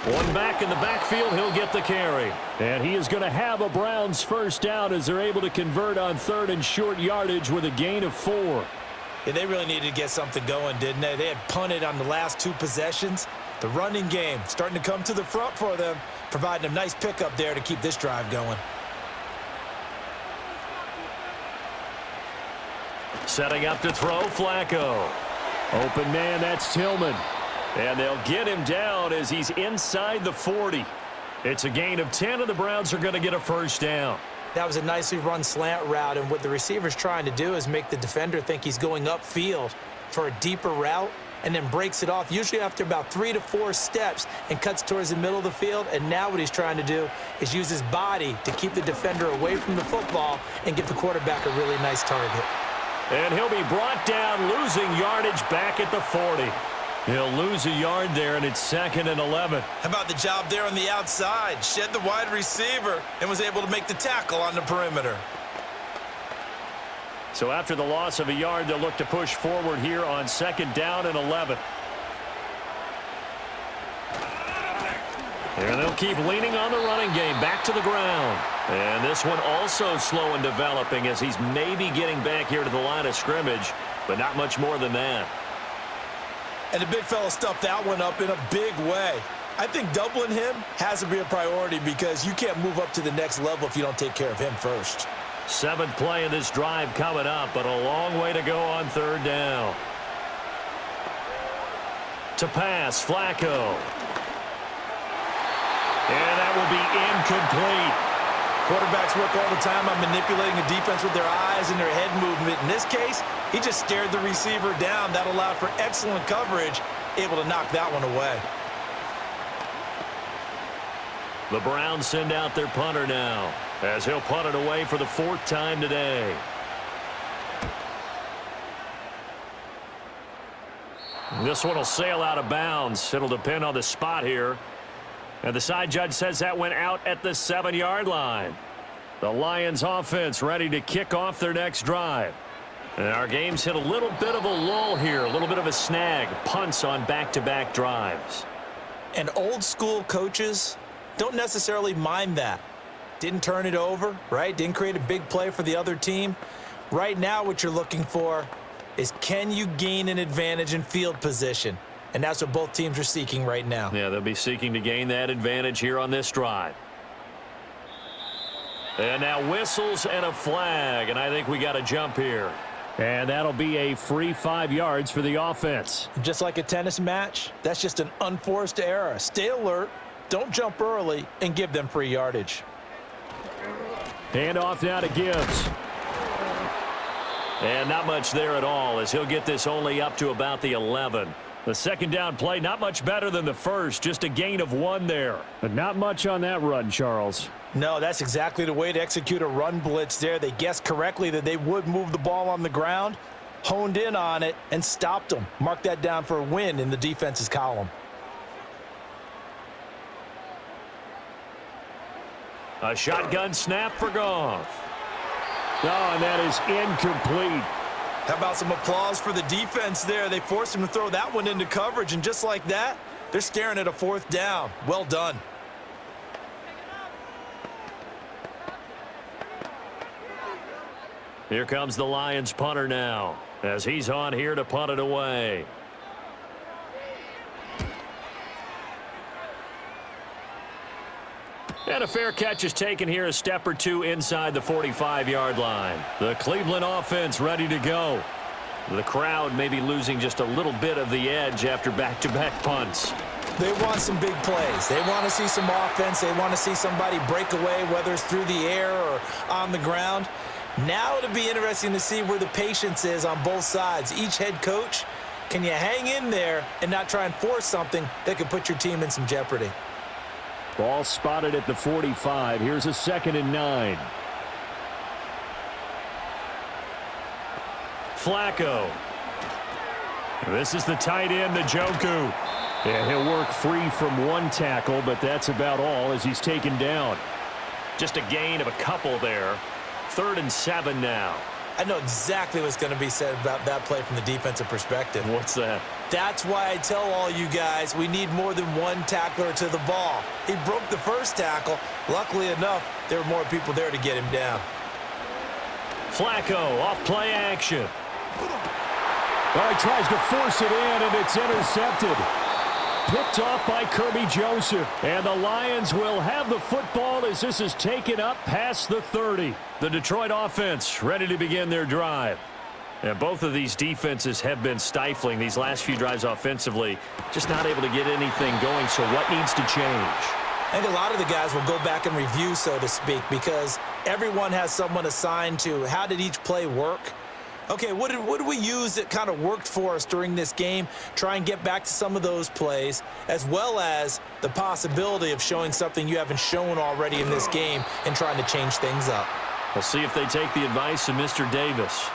One back in the backfield, he'll get the carry. And he is going to have a Browns 1st down as they're able to convert on 3rd and short yardage with a gain of 4. Yeah, they really needed to get something going, didn't they? They had punted on the last 2 possessions. The running game starting to come to the front for them, providing a nice pickup there to keep this drive going. Setting up to throw, Flacco. Open man, that's Tillman. And they'll get him down as he's inside the 40. It's a gain of 10, and the Browns are going to get a 1st down. That was a nicely run slant route, and what the receiver's trying to do is make the defender think he's going upfield for a deeper route, and then breaks it off, usually after about 3 to 4 steps, and cuts towards the middle of the field. And now what he's trying to do is use his body to keep the defender away from the football and give the quarterback a really nice target. And he'll be brought down, losing yardage back at the 40. He'll lose a yard there, and it's 2nd and 11. How about the job there on the outside? Shed the wide receiver and was able to make the tackle on the perimeter. So after the loss of a yard, they'll look to push forward here on 2nd down and 11. And they'll keep leaning on the running game, back to the ground. And this one also slow in developing as he's maybe getting back here to the line of scrimmage, but not much more than that. And the big fella stuffed that one up in a big way. I think doubling him has to be a priority because you can't move up to the next level if you don't take care of him first. 7th play of this drive coming up, but a long way to go on 3rd down. To pass, Flacco. And that will be incomplete. Quarterbacks work all the time on manipulating the defense with their eyes and their head movement. In this case, he just stared the receiver down. That allowed for excellent coverage, able to knock that one away. The Browns send out their punter now, as he'll punt it away for the 4th time today. This one will sail out of bounds. It'll depend on the spot here. And the side judge says that went out at the 7-yard line. The Lions offense ready to kick off their next drive. And our game's hit a little bit of a lull here, a little bit of a snag. Punts on back-to-back drives. And old school coaches don't necessarily mind that. Didn't turn it over, right? Didn't create a big play for the other team. Right now what you're looking for is, can you gain an advantage in field position? And that's what both teams are seeking right now. Yeah, they'll be seeking to gain that advantage here on this drive. And now whistles and a flag, and I think we got a jump here. And that'll be a free 5 yards for the offense. Just like a tennis match, that's just an unforced error. Stay alert, don't jump early, and give them free yardage. Hand off now to Gibbs. And not much there at all, as he'll get this only up to about the 11. The 2nd down play, not much better than the first, just a gain of 1 there. But not much on that run, Charles. No, that's exactly the way to execute a run blitz there. They guessed correctly that they would move the ball on the ground, honed in on it, and stopped them. Mark that down for a win in the defense's column. A shotgun snap for Goff. Oh, and that is incomplete. How about some applause for the defense there? They forced him to throw that one into coverage, and just like that, they're staring at a 4th down. Well done. Here comes the Lions punter now, as he's on here to punt it away. And a fair catch is taken here, a step or two inside the 45-yard line. The Cleveland offense ready to go. The crowd may be losing just a little bit of the edge after back-to-back punts. They want some big plays. They want to see some offense. They want to see somebody break away, whether it's through the air or on the ground. Now it'll be interesting to see where the patience is on both sides. Each head coach, can you hang in there and not try and force something that could put your team in some jeopardy? Ball spotted at the 45. Here's a 2nd and 9. Flacco. This is the tight end, Njoku. Yeah, he'll work free from 1 tackle, but that's about all as he's taken down. Just a gain of a couple there. 3rd and 7 now. I know exactly what's going to be said about that play from the defensive perspective. What's that? That's why I tell all you guys we need more than 1 tackler to the ball. He broke the first tackle. Luckily enough, there were more people there to get him down. Flacco off play action. Well, he tries to force it in, and it's intercepted. Picked off by Kirby Joseph. And the Lions will have the football as this is taken up past the 30. The Detroit offense ready to begin their drive. And both of these defenses have been stifling these last few drives offensively. Just not able to get anything going, so what needs to change? I think a lot of the guys will go back and review, so to speak, because everyone has someone assigned to how did each play work. Okay, what did we use that kind of worked for us during this game? Try and get back to some of those plays, as well as the possibility of showing something you haven't shown already in this game and trying to change things up. We'll see if they take the advice of Mr. Davis.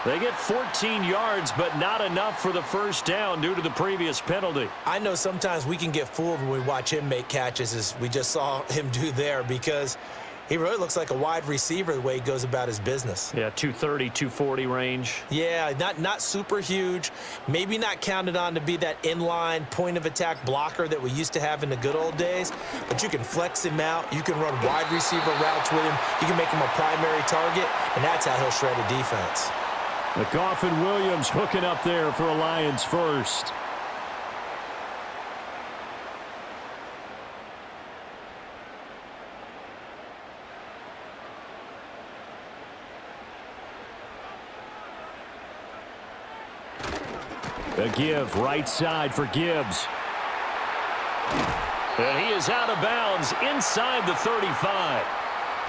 They get 14 yards, but not enough for the first down due to the previous penalty. I know sometimes we can get fooled when we watch him make catches, as we just saw him do there, because he really looks like a wide receiver the way he goes about his business. Yeah, 230, 240 range. Yeah, not super huge. Maybe not counted on to be that inline point-of-attack blocker that we used to have in the good old days. But you can flex him out. You can run wide receiver routes with him. You can make him a primary target, and that's how he'll shred a defense. McGough and Williams hooking up there for a Lions first. A give right side for Gibbs. And he is out of bounds inside the 35.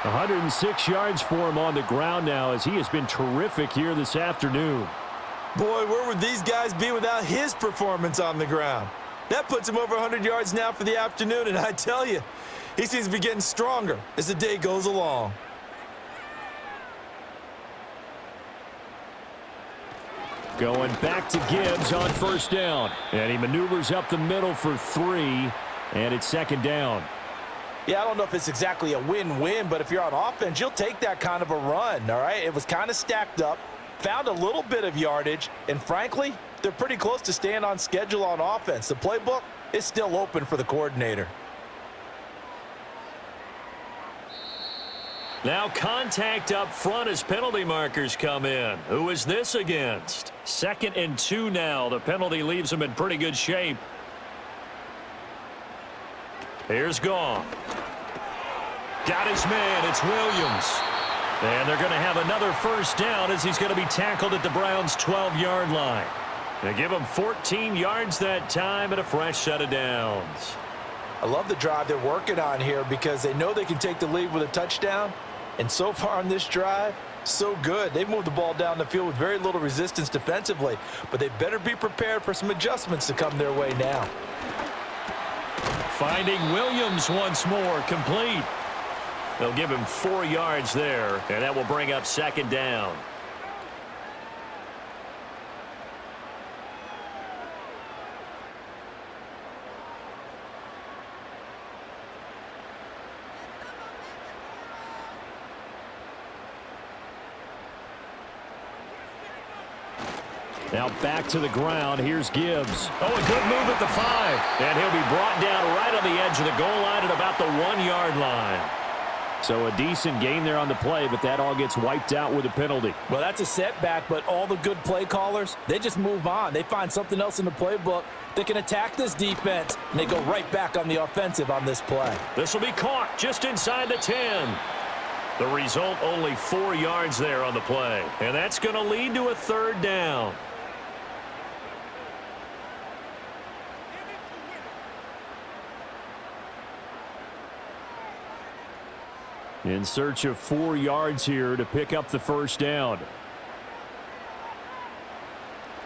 106 yards for him on the ground now, as he has been terrific here this afternoon. Boy, where would these guys be without his performance on the ground? That puts him over 100 yards now for the afternoon, and I tell you, he seems to be getting stronger as the day goes along. Going back to Gibbs on first down. And he maneuvers up the middle for 3, and it's second down. Yeah, I don't know if it's exactly a win-win, but if you're on offense, you'll take that kind of a run, all right? It was kind of stacked up, found a little bit of yardage, and frankly, they're pretty close to staying on schedule on offense. The playbook is still open for the coordinator. Now contact up front as penalty markers come in. Who is this against? 2nd and 2 now. The penalty leaves them in pretty good shape. Here's Goff. Got his man. It's Williams. And they're going to have another first down as he's going to be tackled at the Browns' 12-yard line. They give him 14 yards that time and a fresh set of downs. I love the drive they're working on here because they know they can take the lead with a touchdown. And so far on this drive, so good. They've moved the ball down the field with very little resistance defensively, but they better be prepared for some adjustments to come their way now. Finding Williams once more, complete. They'll give him 4 yards there, and that will bring up second down. Now back to the ground. Here's Gibbs. Oh, a good move at the 5. And he'll be brought down right on the edge of the goal line at about the 1-yard line. So a decent gain there on the play, but that all gets wiped out with a penalty. Well, that's a setback, but all the good play callers, they just move on. They find something else in the playbook that can attack this defense, and they go right back on the offensive on this play. This will be caught just inside the 10. The result, only 4 yards there on the play. And that's going to lead to a third down. In search of 4 yards here to pick up the first down.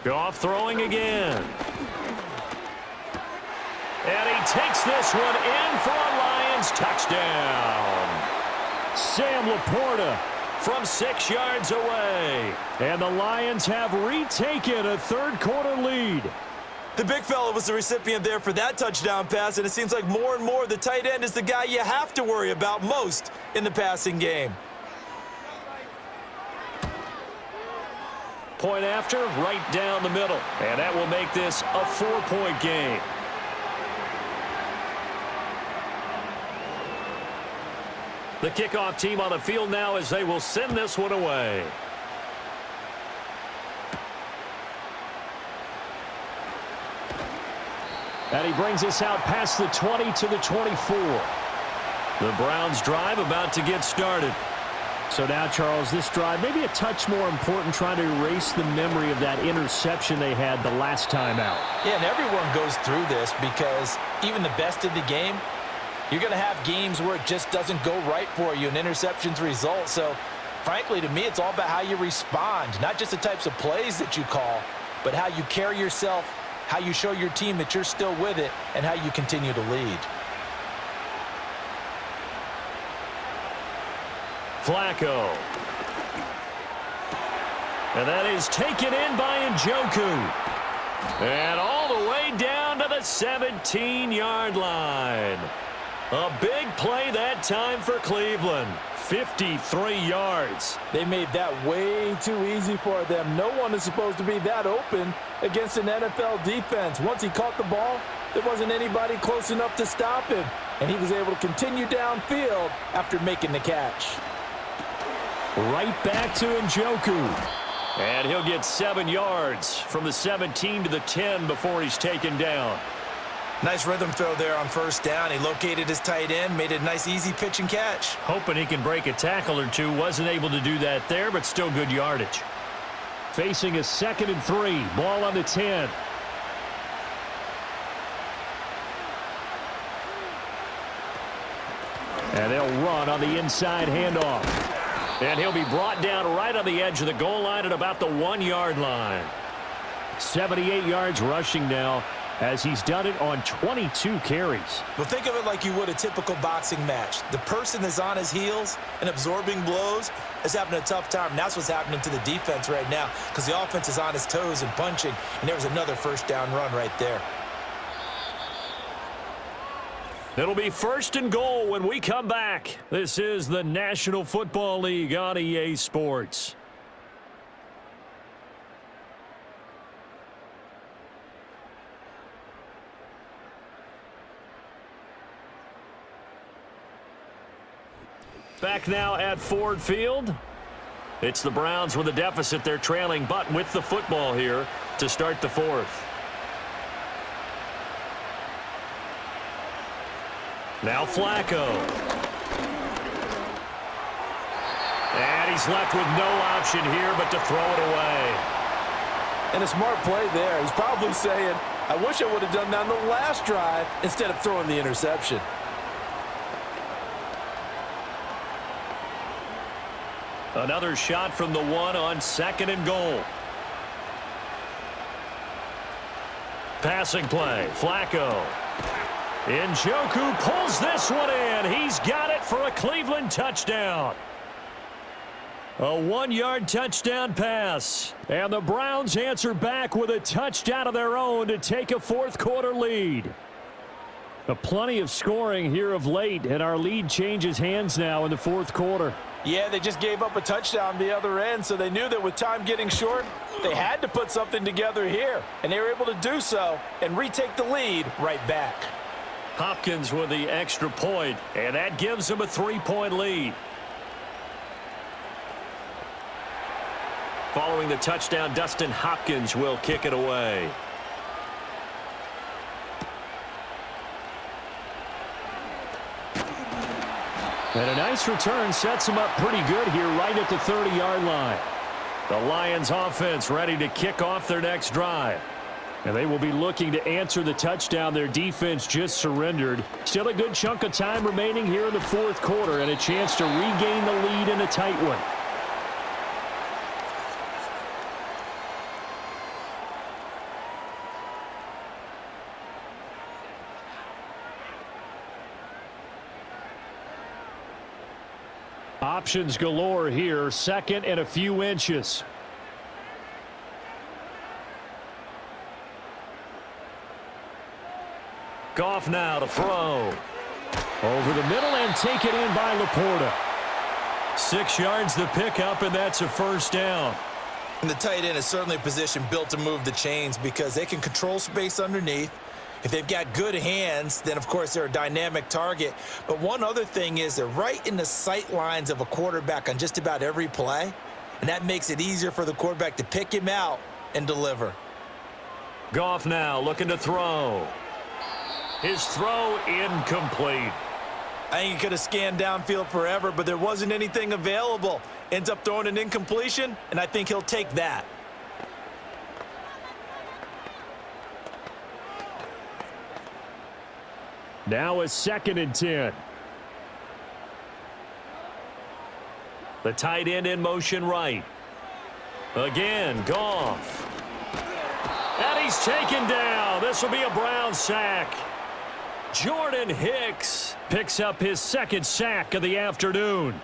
Goff throwing again. And he takes this one in for a Lions touchdown. Sam Laporta from 6 yards away. And the Lions have retaken a third-quarter lead. The big fella was the recipient there for that touchdown pass, and it seems like more and more the tight end is the guy you have to worry about most in the passing game. Point after, right down the middle. And that will make this a 4-point game. The kickoff team on the field now as they will send this one away. And he brings us out past the 20 to the 24. The Browns drive about to get started. So now, Charles, this drive maybe a touch more important, trying to erase the memory of that interception they had the last time out. Yeah, and everyone goes through this because even the best of the game, you're going to have games where it just doesn't go right for you, and interceptions result. So Frankly, to me, it's all about how you respond, not just the types of plays that you call, but how you carry yourself, how you show your team that you're still with it, and how you continue to lead. Flacco. And that is taken in by Njoku. And all the way down to the 17-yard line. A big play that time for Cleveland. 53 yards. They made that way too easy for them. No one is supposed to be that open against an NFL defense. Once he caught the ball, there wasn't anybody close enough to stop him. And he was able to continue downfield after making the catch. Right back to Njoku. And he'll get 7 yards from the 17 to the 10 before he's taken down. Nice rhythm throw there on first down. He located his tight end, made it a nice easy pitch and catch. Hoping he can break a tackle or two. Wasn't able to do that there, but still good yardage. Facing a 2nd and 3. Ball on the 10. And they'll run on the inside handoff. And he'll be brought down right on the edge of the goal line at about the 1-yard line. 78 yards rushing now, as he's done it on 22 carries. Well, think of it like you would a typical boxing match. The person that's on his heels and absorbing blows is having a tough time. And that's what's happening to the defense right now, because the offense is on his toes and punching, and there was another first down run right there. It'll be 1st and goal when we come back. This is the National Football League on EA Sports. Back now at Ford Field. It's the Browns with a deficit. They're trailing, but with the football here to start the 4th. Now Flacco. And he's left with no option here but to throw it away. And a smart play there. He's probably saying, I wish I would have done that on the last drive instead of throwing the interception. Another shot from the 1 on 2nd and goal. Passing play. Flacco. Njoku pulls this one in. He's got it for a Cleveland touchdown. A 1-yard touchdown pass. And the Browns answer back with a touchdown of their own to take a 4th-quarter lead. Plenty of scoring here of late, and our lead changes hands now in the 4th quarter. Yeah, they just gave up a touchdown the other end, so they knew that with time getting short, they had to put something together here. And they were able to do so and retake the lead right back. Hopkins with the extra point, and that gives him a 3-point lead. Following the touchdown, Dustin Hopkins will kick it away. And a nice return sets him up pretty good here right at the 30-yard line. The Lions offense ready to kick off their next drive. And they will be looking to answer the touchdown their defense just surrendered. Still a good chunk of time remaining here in the 4th quarter and a chance to regain the lead in a tight one. Options galore here. 2nd and a few inches. Goff now to throw. Over the middle and take it in by Laporta. 6 yards the pickup, and that's a 1st down. And the tight end is certainly a position built to move the chains because they can control space underneath. If they've got good hands, then, of course, they're a dynamic target. But one other thing is they're right in the sight lines of a quarterback on just about every play, and that makes it easier for the quarterback to pick him out and deliver. Goff now looking to throw. His throw incomplete. I think he could have scanned downfield forever, but there wasn't anything available. Ends up throwing an incompletion, and I think he'll take that. Now a 2nd and 10. The tight end in motion right. Again, Goff. And he's taken down. This will be a Brown sack. Jordan Hicks picks up his second sack of the afternoon.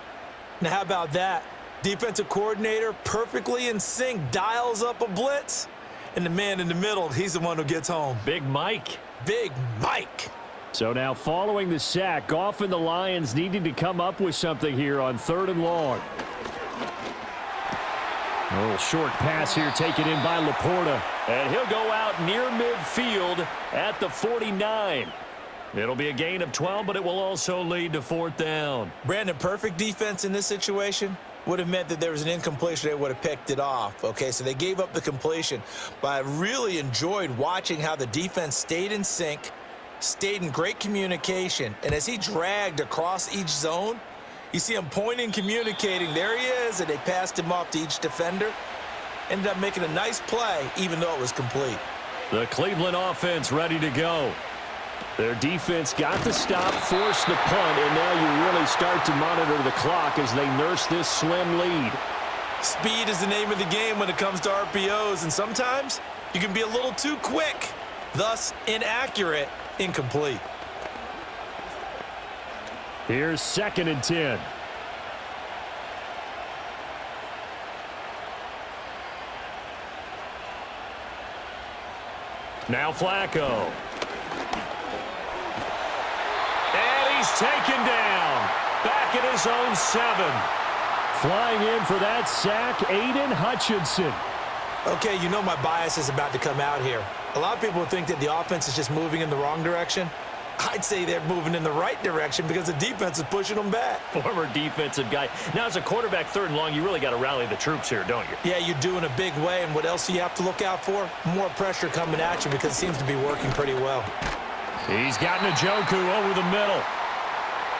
Now, how about that? Defensive coordinator perfectly in sync, dials up a blitz. And the man in the middle, he's the one who gets home. Big Mike. Big Mike. So now following the sack, Goff and the Lions needing to come up with something here on 3rd and long. A little short pass here taken in by Laporta. And he'll go out near midfield at the 49. It'll be a gain of 12, but it will also lead to 4th down. Brandon, perfect defense in this situation would have meant that there was an incompletion. They would have picked it off. Okay, so they gave up the completion. But I really enjoyed watching how the defense stayed in sync, stayed in great communication. And as he dragged across each zone, you see him pointing, communicating. There he is, and they passed him off to each defender. Ended up making a nice play, even though it was complete. The Cleveland offense ready to go. Their defense got the stop, forced the punt, and now you really start to monitor the clock as they nurse this slim lead. Speed is the name of the game when it comes to RPOs, and sometimes you can be a little too quick, thus inaccurate, incomplete. Here's 2nd and 10. Now Flacco. And he's taken down. Back at his own 7. Flying in for that sack, Aiden Hutchinson. Okay, you know my bias is about to come out here. A lot of people think that the offense is just moving in the wrong direction. I'd say they're moving in the right direction because the defense is pushing them back. Former defensive guy. Now, as a quarterback, 3rd and long, you really got to rally the troops here, don't you? Yeah, you do in a big way. And what else do you have to look out for? More pressure coming at you because it seems to be working pretty well. He's got Njoku over the middle.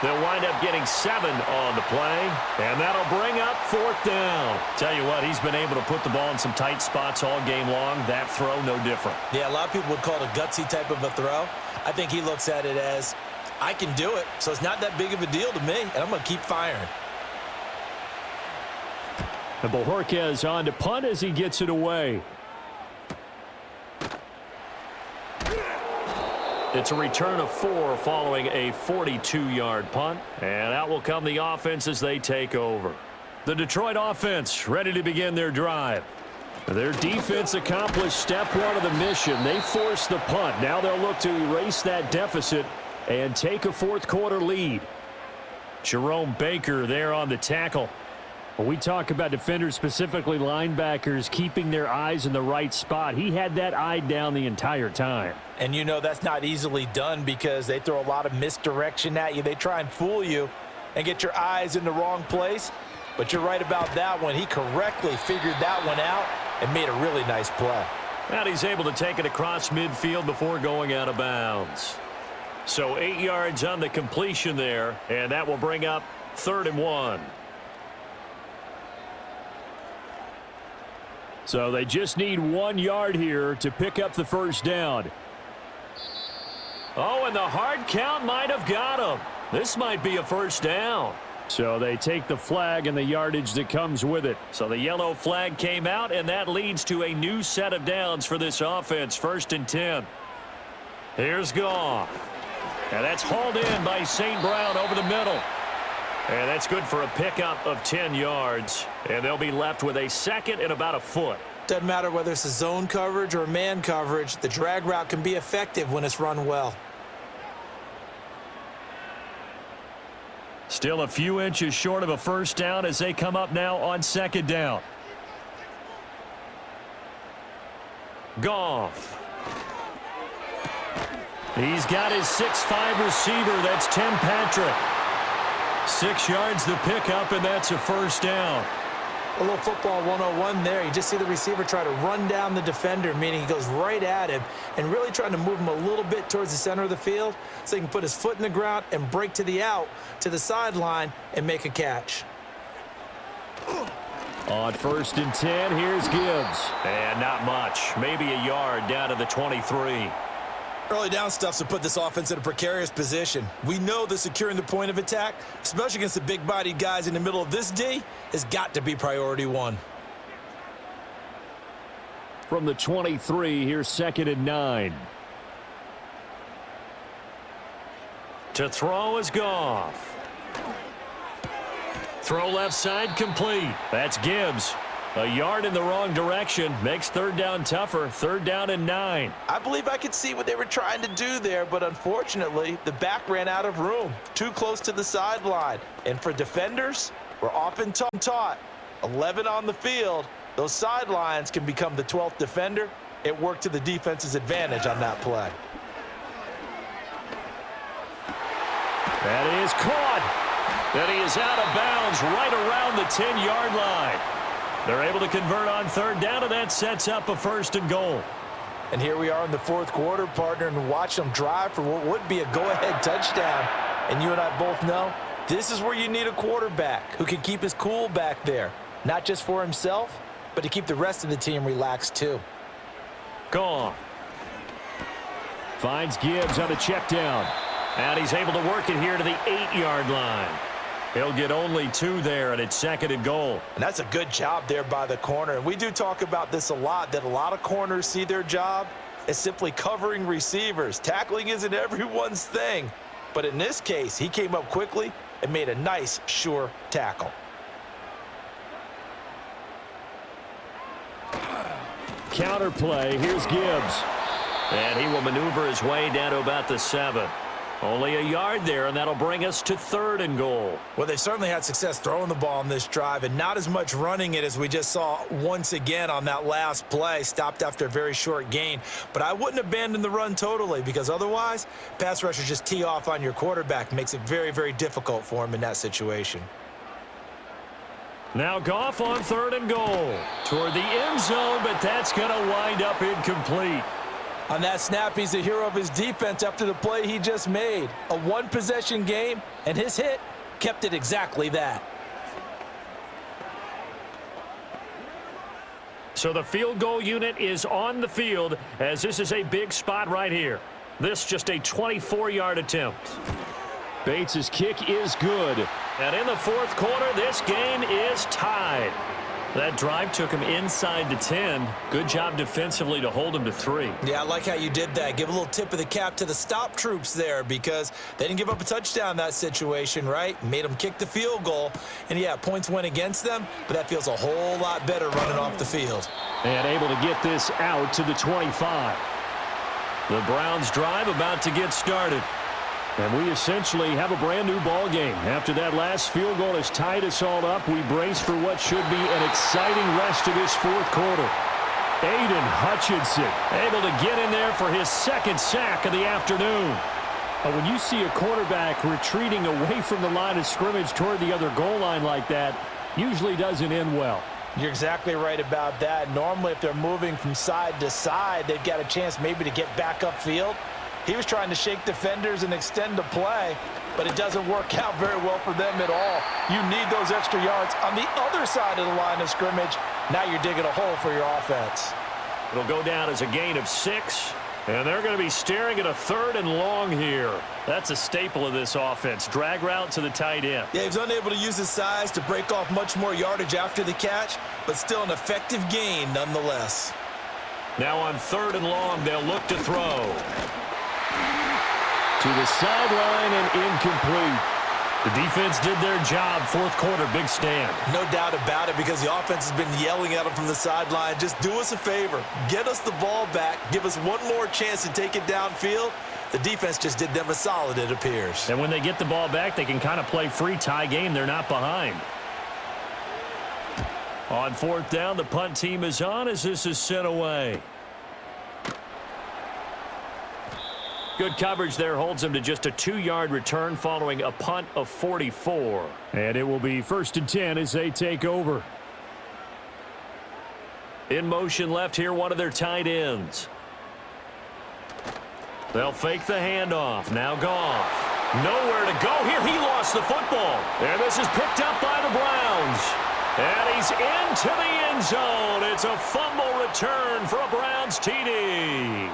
They'll wind up getting 7 on the play, and that'll bring up 4th down. Tell you what, he's been able to put the ball in some tight spots all game long. That throw, no different. Yeah, a lot of people would call it a gutsy type of a throw. I think he looks at it as, I can do it, so it's not that big of a deal to me, and I'm going to keep firing. And Bojorquez on to punt as he gets it away. It's a return of 4 following a 42-yard punt. And out will come the offense as they take over. The Detroit offense ready to begin their drive. Their defense accomplished step 1 of the mission. They forced the punt. Now they'll look to erase that deficit and take a 4th quarter lead. Jerome Baker there on the tackle. When we talk about defenders, specifically linebackers, keeping their eyes in the right spot, he had that eye down the entire time. And you know that's not easily done because they throw a lot of misdirection at you. They try and fool you and get your eyes in the wrong place. But you're right about that one. He correctly figured that one out and made a really nice play. And he's able to take it across midfield before going out of bounds. So 8 yards on the completion there, and that will bring up 3rd and 1. So they just need 1 yard here to pick up the 1st down. Oh, and the hard count might have got him. This might be a 1st down. So they take the flag and the yardage that comes with it. So the yellow flag came out, and that leads to a new set of downs for this offense. 1st and 10. Here's Goff. And that's hauled in by St. Brown over the middle. And that's good for a pickup of 10 yards. And they'll be left with a 2nd and about a foot. Doesn't matter whether it's a zone coverage or man coverage. The drag route can be effective when it's run well. Still a few inches short of a 1st down as they come up now on 2nd down. Goff. He's got his 6'5" receiver. That's Tim Patrick. 6 yards the pickup, and that's a 1st down. A little football 101 there. You just see the receiver try to run down the defender, meaning he goes right at him and really trying to move him a little bit towards the center of the field so he can put his foot in the ground and break to the out, to the sideline, and make a catch. On 1st and 10, here's Gibbs. And not much. Maybe a yard down to the 23. Early down stuff's to put this offense in a precarious position. We know that securing the point of attack, especially against the big-bodied guys in the middle of this D, has got to be priority one. From the 23, here's 2nd and 9. To throw is Goff. Throw left side complete. That's Gibbs. A yard in the wrong direction makes 3rd down tougher. 3rd down and 9. I believe I could see what they were trying to do there, but unfortunately, the back ran out of room. Too close to the sideline. And for defenders, we're often taught 11 on the field. Those sidelines can become the 12th defender. It worked to the defense's advantage on that play. That is caught. And he is out of bounds right around the 10-yard line. They're able to convert on 3rd down, and that sets up a 1st and goal. And here we are in the 4th quarter, partner, and watch them drive for what would be a go-ahead touchdown. And you and I both know this is where you need a quarterback who can keep his cool back there, not just for himself, but to keep the rest of the team relaxed too. Gone. Finds Gibbs on a check down. And he's able to work it here to the 8-yard line. He'll get only 2 there, and it's 2nd and goal. And that's a good job there by the corner. And we do talk about this a lot, that a lot of corners see their job as simply covering receivers. Tackling isn't everyone's thing. But in this case, he came up quickly and made a nice, sure tackle. Counter play. Here's Gibbs. And he will maneuver his way down to about the 7. Only a yard there, and that'll bring us to 3rd and goal. Well, they certainly had success throwing the ball on this drive, and not as much running it as we just saw once again on that last play, stopped after a very short gain. But I wouldn't abandon the run totally, because otherwise, pass rushers just tee off on your quarterback. Makes it very, very difficult for him in that situation. Now Goff on 3rd and goal. Toward the end zone, but that's going to wind up incomplete. On that snap, he's the hero of his defense after the play he just made. A one-possession game, and his hit kept it exactly that. So the field goal unit is on the field, as this is a big spot right here. This just a 24-yard attempt. Bates' kick is good. And in the 4th quarter, this game is tied. That drive took him inside the 10. Good job defensively to hold him to 3. Yeah, I like how you did that. Give a little tip of the cap to the stop troops there, because they didn't give up a touchdown in that situation, right? Made them kick the field goal. And, yeah, points went against them, but that feels a whole lot better running off the field. And able to get this out to the 25. The Browns drive about to get started. And we essentially have a brand-new ball game. After that last field goal has tied us all up, we brace for what should be an exciting rest of this 4th quarter. Aiden Hutchinson able to get in there for his 2nd sack of the afternoon. When you see a quarterback retreating away from the line of scrimmage toward the other goal line like that, usually doesn't end well. You're exactly right about that. Normally, if they're moving from side to side, they've got a chance maybe to get back upfield. He was trying to shake defenders and extend the play, but it doesn't work out very well for them at all. You need those extra yards on the other side of the line of scrimmage. Now you're digging a hole for your offense. It'll go down as a gain of 6, and they're going to be staring at a 3rd and long here. That's a staple of this offense. Drag route to the tight end. Yeah, he was unable to use his size to break off much more yardage after the catch, but still an effective gain nonetheless. Now on 3rd and long, they'll look to throw. To the sideline and incomplete. The defense did their job. 4th quarter, big stand. No doubt about it, because the offense has been yelling at them from the sideline. Just do us a favor. Get us the ball back. Give us one more chance to take it downfield. The defense just did them a solid, it appears. And when they get the ball back, they can kind of play free tie game. They're not behind. On 4th down, the punt team is on as this is sent away. Good coverage there holds them to just a 2-yard return following a punt of 44. And it will be 1st and 10 as they take over. In motion left here, one of their tight ends. They'll fake the handoff. Now Goff. Nowhere to go here. He lost the football. And this is picked up by the Browns. And he's into the end zone. It's a fumble return for a Browns TD.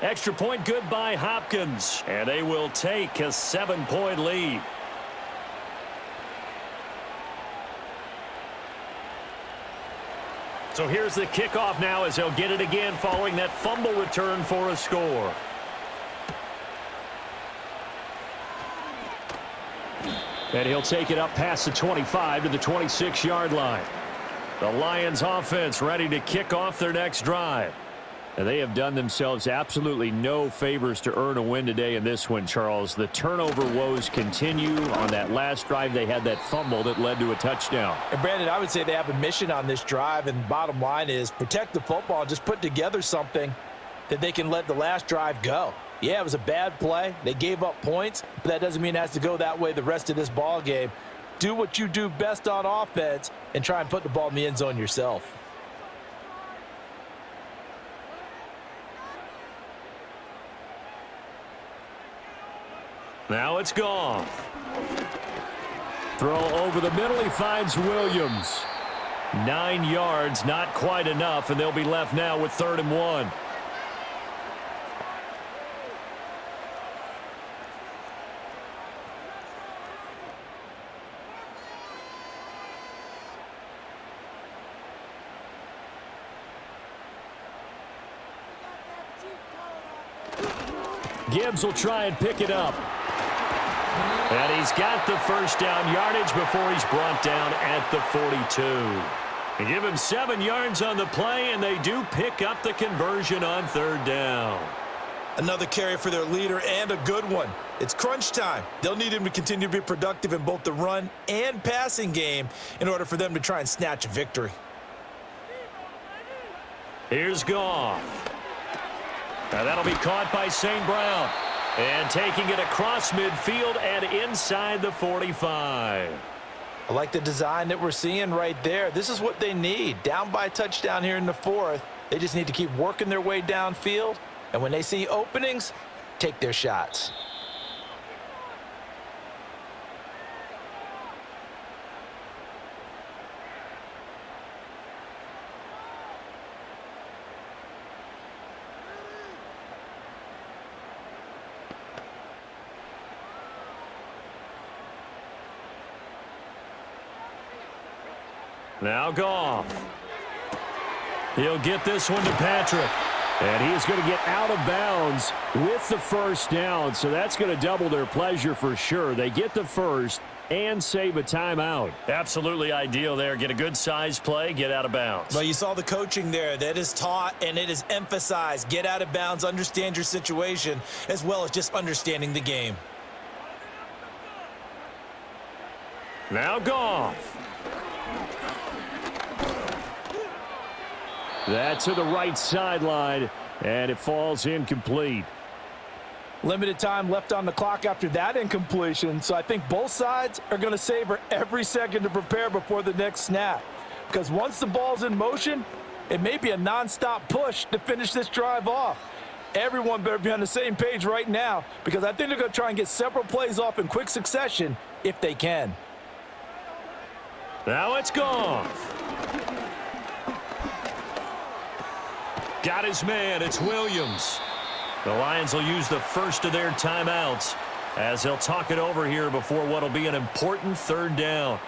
Extra point good by Hopkins, and they will take a 7-point lead. So here's the kickoff now as they'll get it again following that fumble return for a score. And he'll take it up past the 25 to the 26-yard line. The Lions offense ready to kick off their next drive. And they have done themselves absolutely no favors to earn a win today in this one, Charles. The turnover woes continue. On that last drive, they had that fumble that led to a touchdown. And Brandon, I would say they have a mission on this drive, and bottom line is protect the football and just put together something that they can let the last drive go. Yeah, it was a bad play. They gave up points, but that doesn't mean it has to go that way the rest of this ball game. Do what you do best on offense and try and put the ball in the end zone yourself. Now it's gone. Throw over the middle. He finds Williams. 9 yards, not quite enough, and they'll be left now with 3rd and 1. Gibbs will try and pick it up. And he's got the first down yardage before he's brought down at the 42. They give him 7 yards on the play, and they do pick up the conversion on 3rd down. Another carry for their leader, and a good one. It's crunch time. They'll need him to continue to be productive in both the run and passing game in order for them to try and snatch a victory. Here's Goff. Now that'll be caught by St. Brown. And taking it across midfield and inside the 45. I like the design that we're seeing right there. This is what they need. Down by a touchdown here in the 4th. They just need to keep working their way downfield. And when they see openings, take their shots. Now Goff. He'll get this one to Patrick. And he is going to get out of bounds with the first down. So that's going to double their pleasure for sure. They get the first and save a timeout. Absolutely ideal there. Get a good size play, get out of bounds. Well, you saw the coaching there. That is taught and it is emphasized. Get out of bounds, understand your situation, as well as just understanding the game. Now Goff. That's to the right sideline, and it falls incomplete. Limited time left on the clock after that incompletion, so I think both sides are going to savor every second to prepare before the next snap. Because once the ball's in motion, it may be a nonstop push to finish this drive off. Everyone better be on the same page right now, because I think they're going to try and get several plays off in quick succession if they can. Now it's gone. Got his man. It's Williams. The Lions will use the first of their timeouts as they'll talk it over here before what will be an important 3rd down.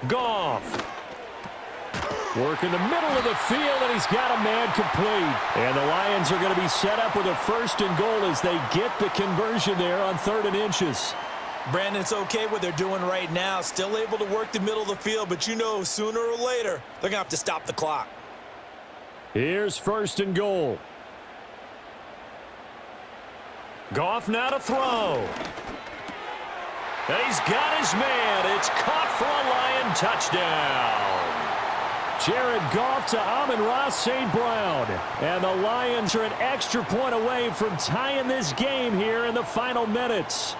Goff. Work in the middle of the field, and he's got a man complete. And the Lions are going to be set up with a 1st and goal as they get the conversion there on 3rd and inches. Brandon, it's okay what they're doing right now. Still able to work the middle of the field, but you know sooner or later they're going to have to stop the clock. Here's 1st and goal. Goff now to throw. And he's got his man. It's caught for a Lion touchdown. Jared Goff to Amon-Ra St. Brown. And the Lions are an extra point away from tying this game here in the final minutes.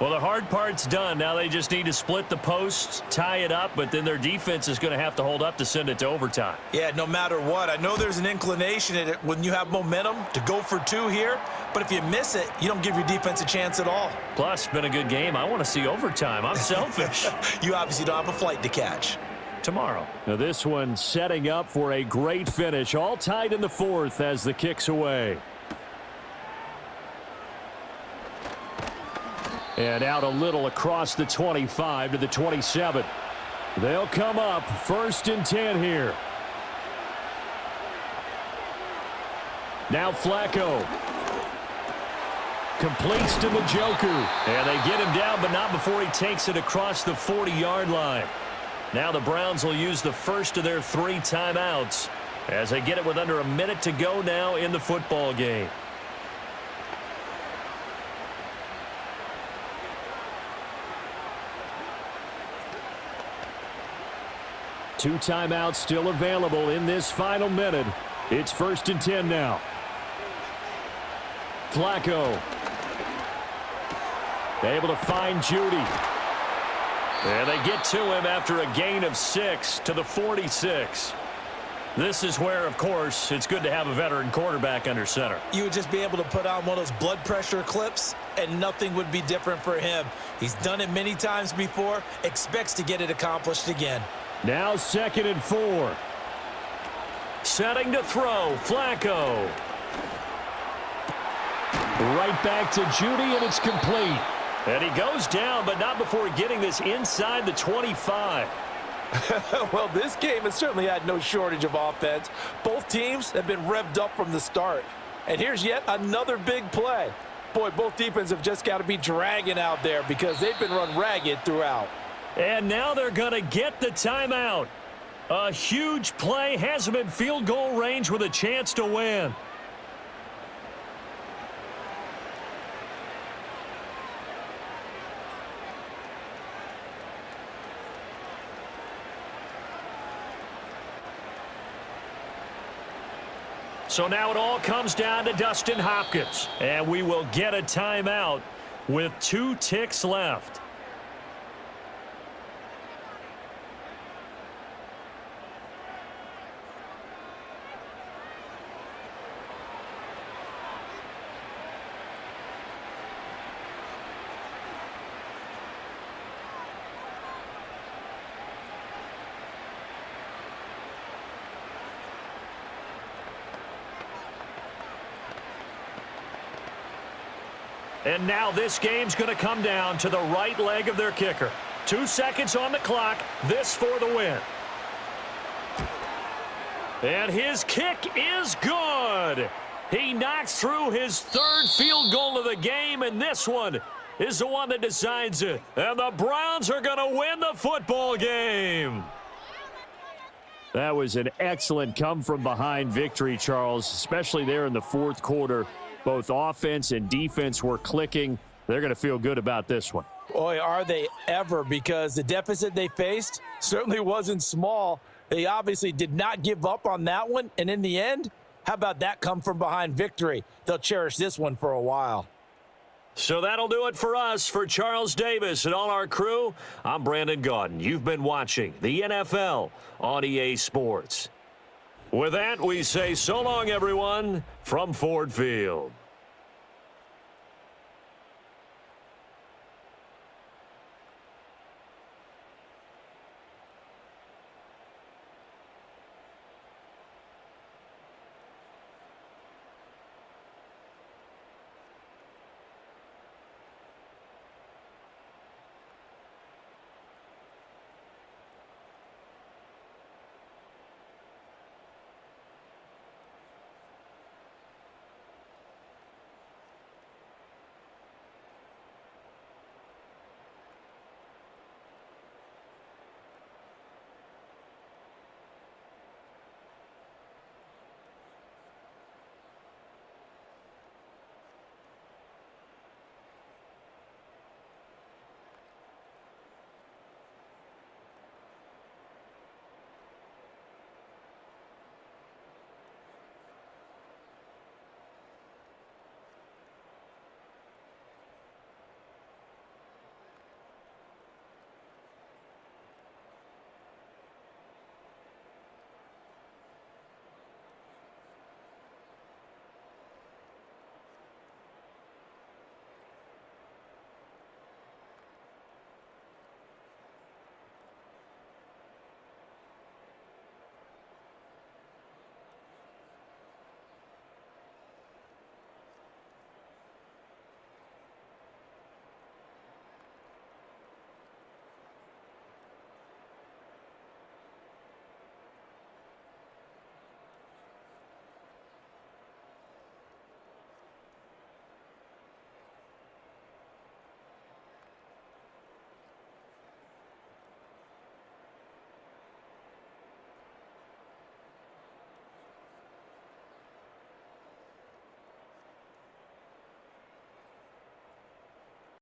Well, the hard part's done. Now they just need to split the posts, tie it up, but then their defense is going to have to hold up to send it to overtime. Yeah, no matter what. I know there's an inclination in it when you have momentum to go for two here, but if you miss it, you don't give your defense a chance at all. Plus, been a good game. I want to see overtime. I'm selfish. You obviously don't have a flight to catch. Tomorrow. Now this one setting up for a great finish. All tied in the fourth as the kick's away. And out a little across the 25 to the 27. They'll come up 1st and 10 here. Now Flacco. Completes to Njoku. And they get him down, but not before he takes it across the 40-yard line. Now the Browns will use the first of their 3 timeouts as they get it with under a minute to go now in the football game. Two timeouts still available in this final minute. It's 1st and 10 now. Flacco. Able to find Judy. And they get to him after a gain of 6 to the 46. This is where, of course, it's good to have a veteran quarterback under center. You would just be able to put on one of those blood pressure clips, and nothing would be different for him. He's done it many times before, expects to get it accomplished again. Now 2nd and 4. Setting to throw, Flacco. Right back to Judy, and it's complete. And he goes down, but not before getting this inside the 25. Well, this game has certainly had no shortage of offense. Both teams have been revved up from the start. And here's yet another big play. Boy, both defenses have just got to be dragging out there because they've been run ragged throughout. And now they're going to get the timeout. A huge play, has them in field goal range with a chance to win. So now it all comes down to Dustin Hopkins. And we will get a timeout with 2 ticks left. And now this game's going to come down to the right leg of their kicker. 2 seconds on the clock. This for the win. And his kick is good. He knocks through his 3rd field goal of the game, and this one is the one that decides it. And the Browns are going to win the football game. That was an excellent come-from-behind victory, Charles, especially there in the 4th quarter. Both offense and defense were clicking. They're going to feel good about this one. Boy, are they ever, because the deficit they faced certainly wasn't small. They obviously did not give up on that one, and in the end, how about that come-from-behind victory? They'll cherish this one for a while. So that'll do it for us. For Charles Davis and all our crew, I'm Brandon Gaudin. You've been watching the NFL on EA Sports. With that, we say so long, everyone, from Ford Field.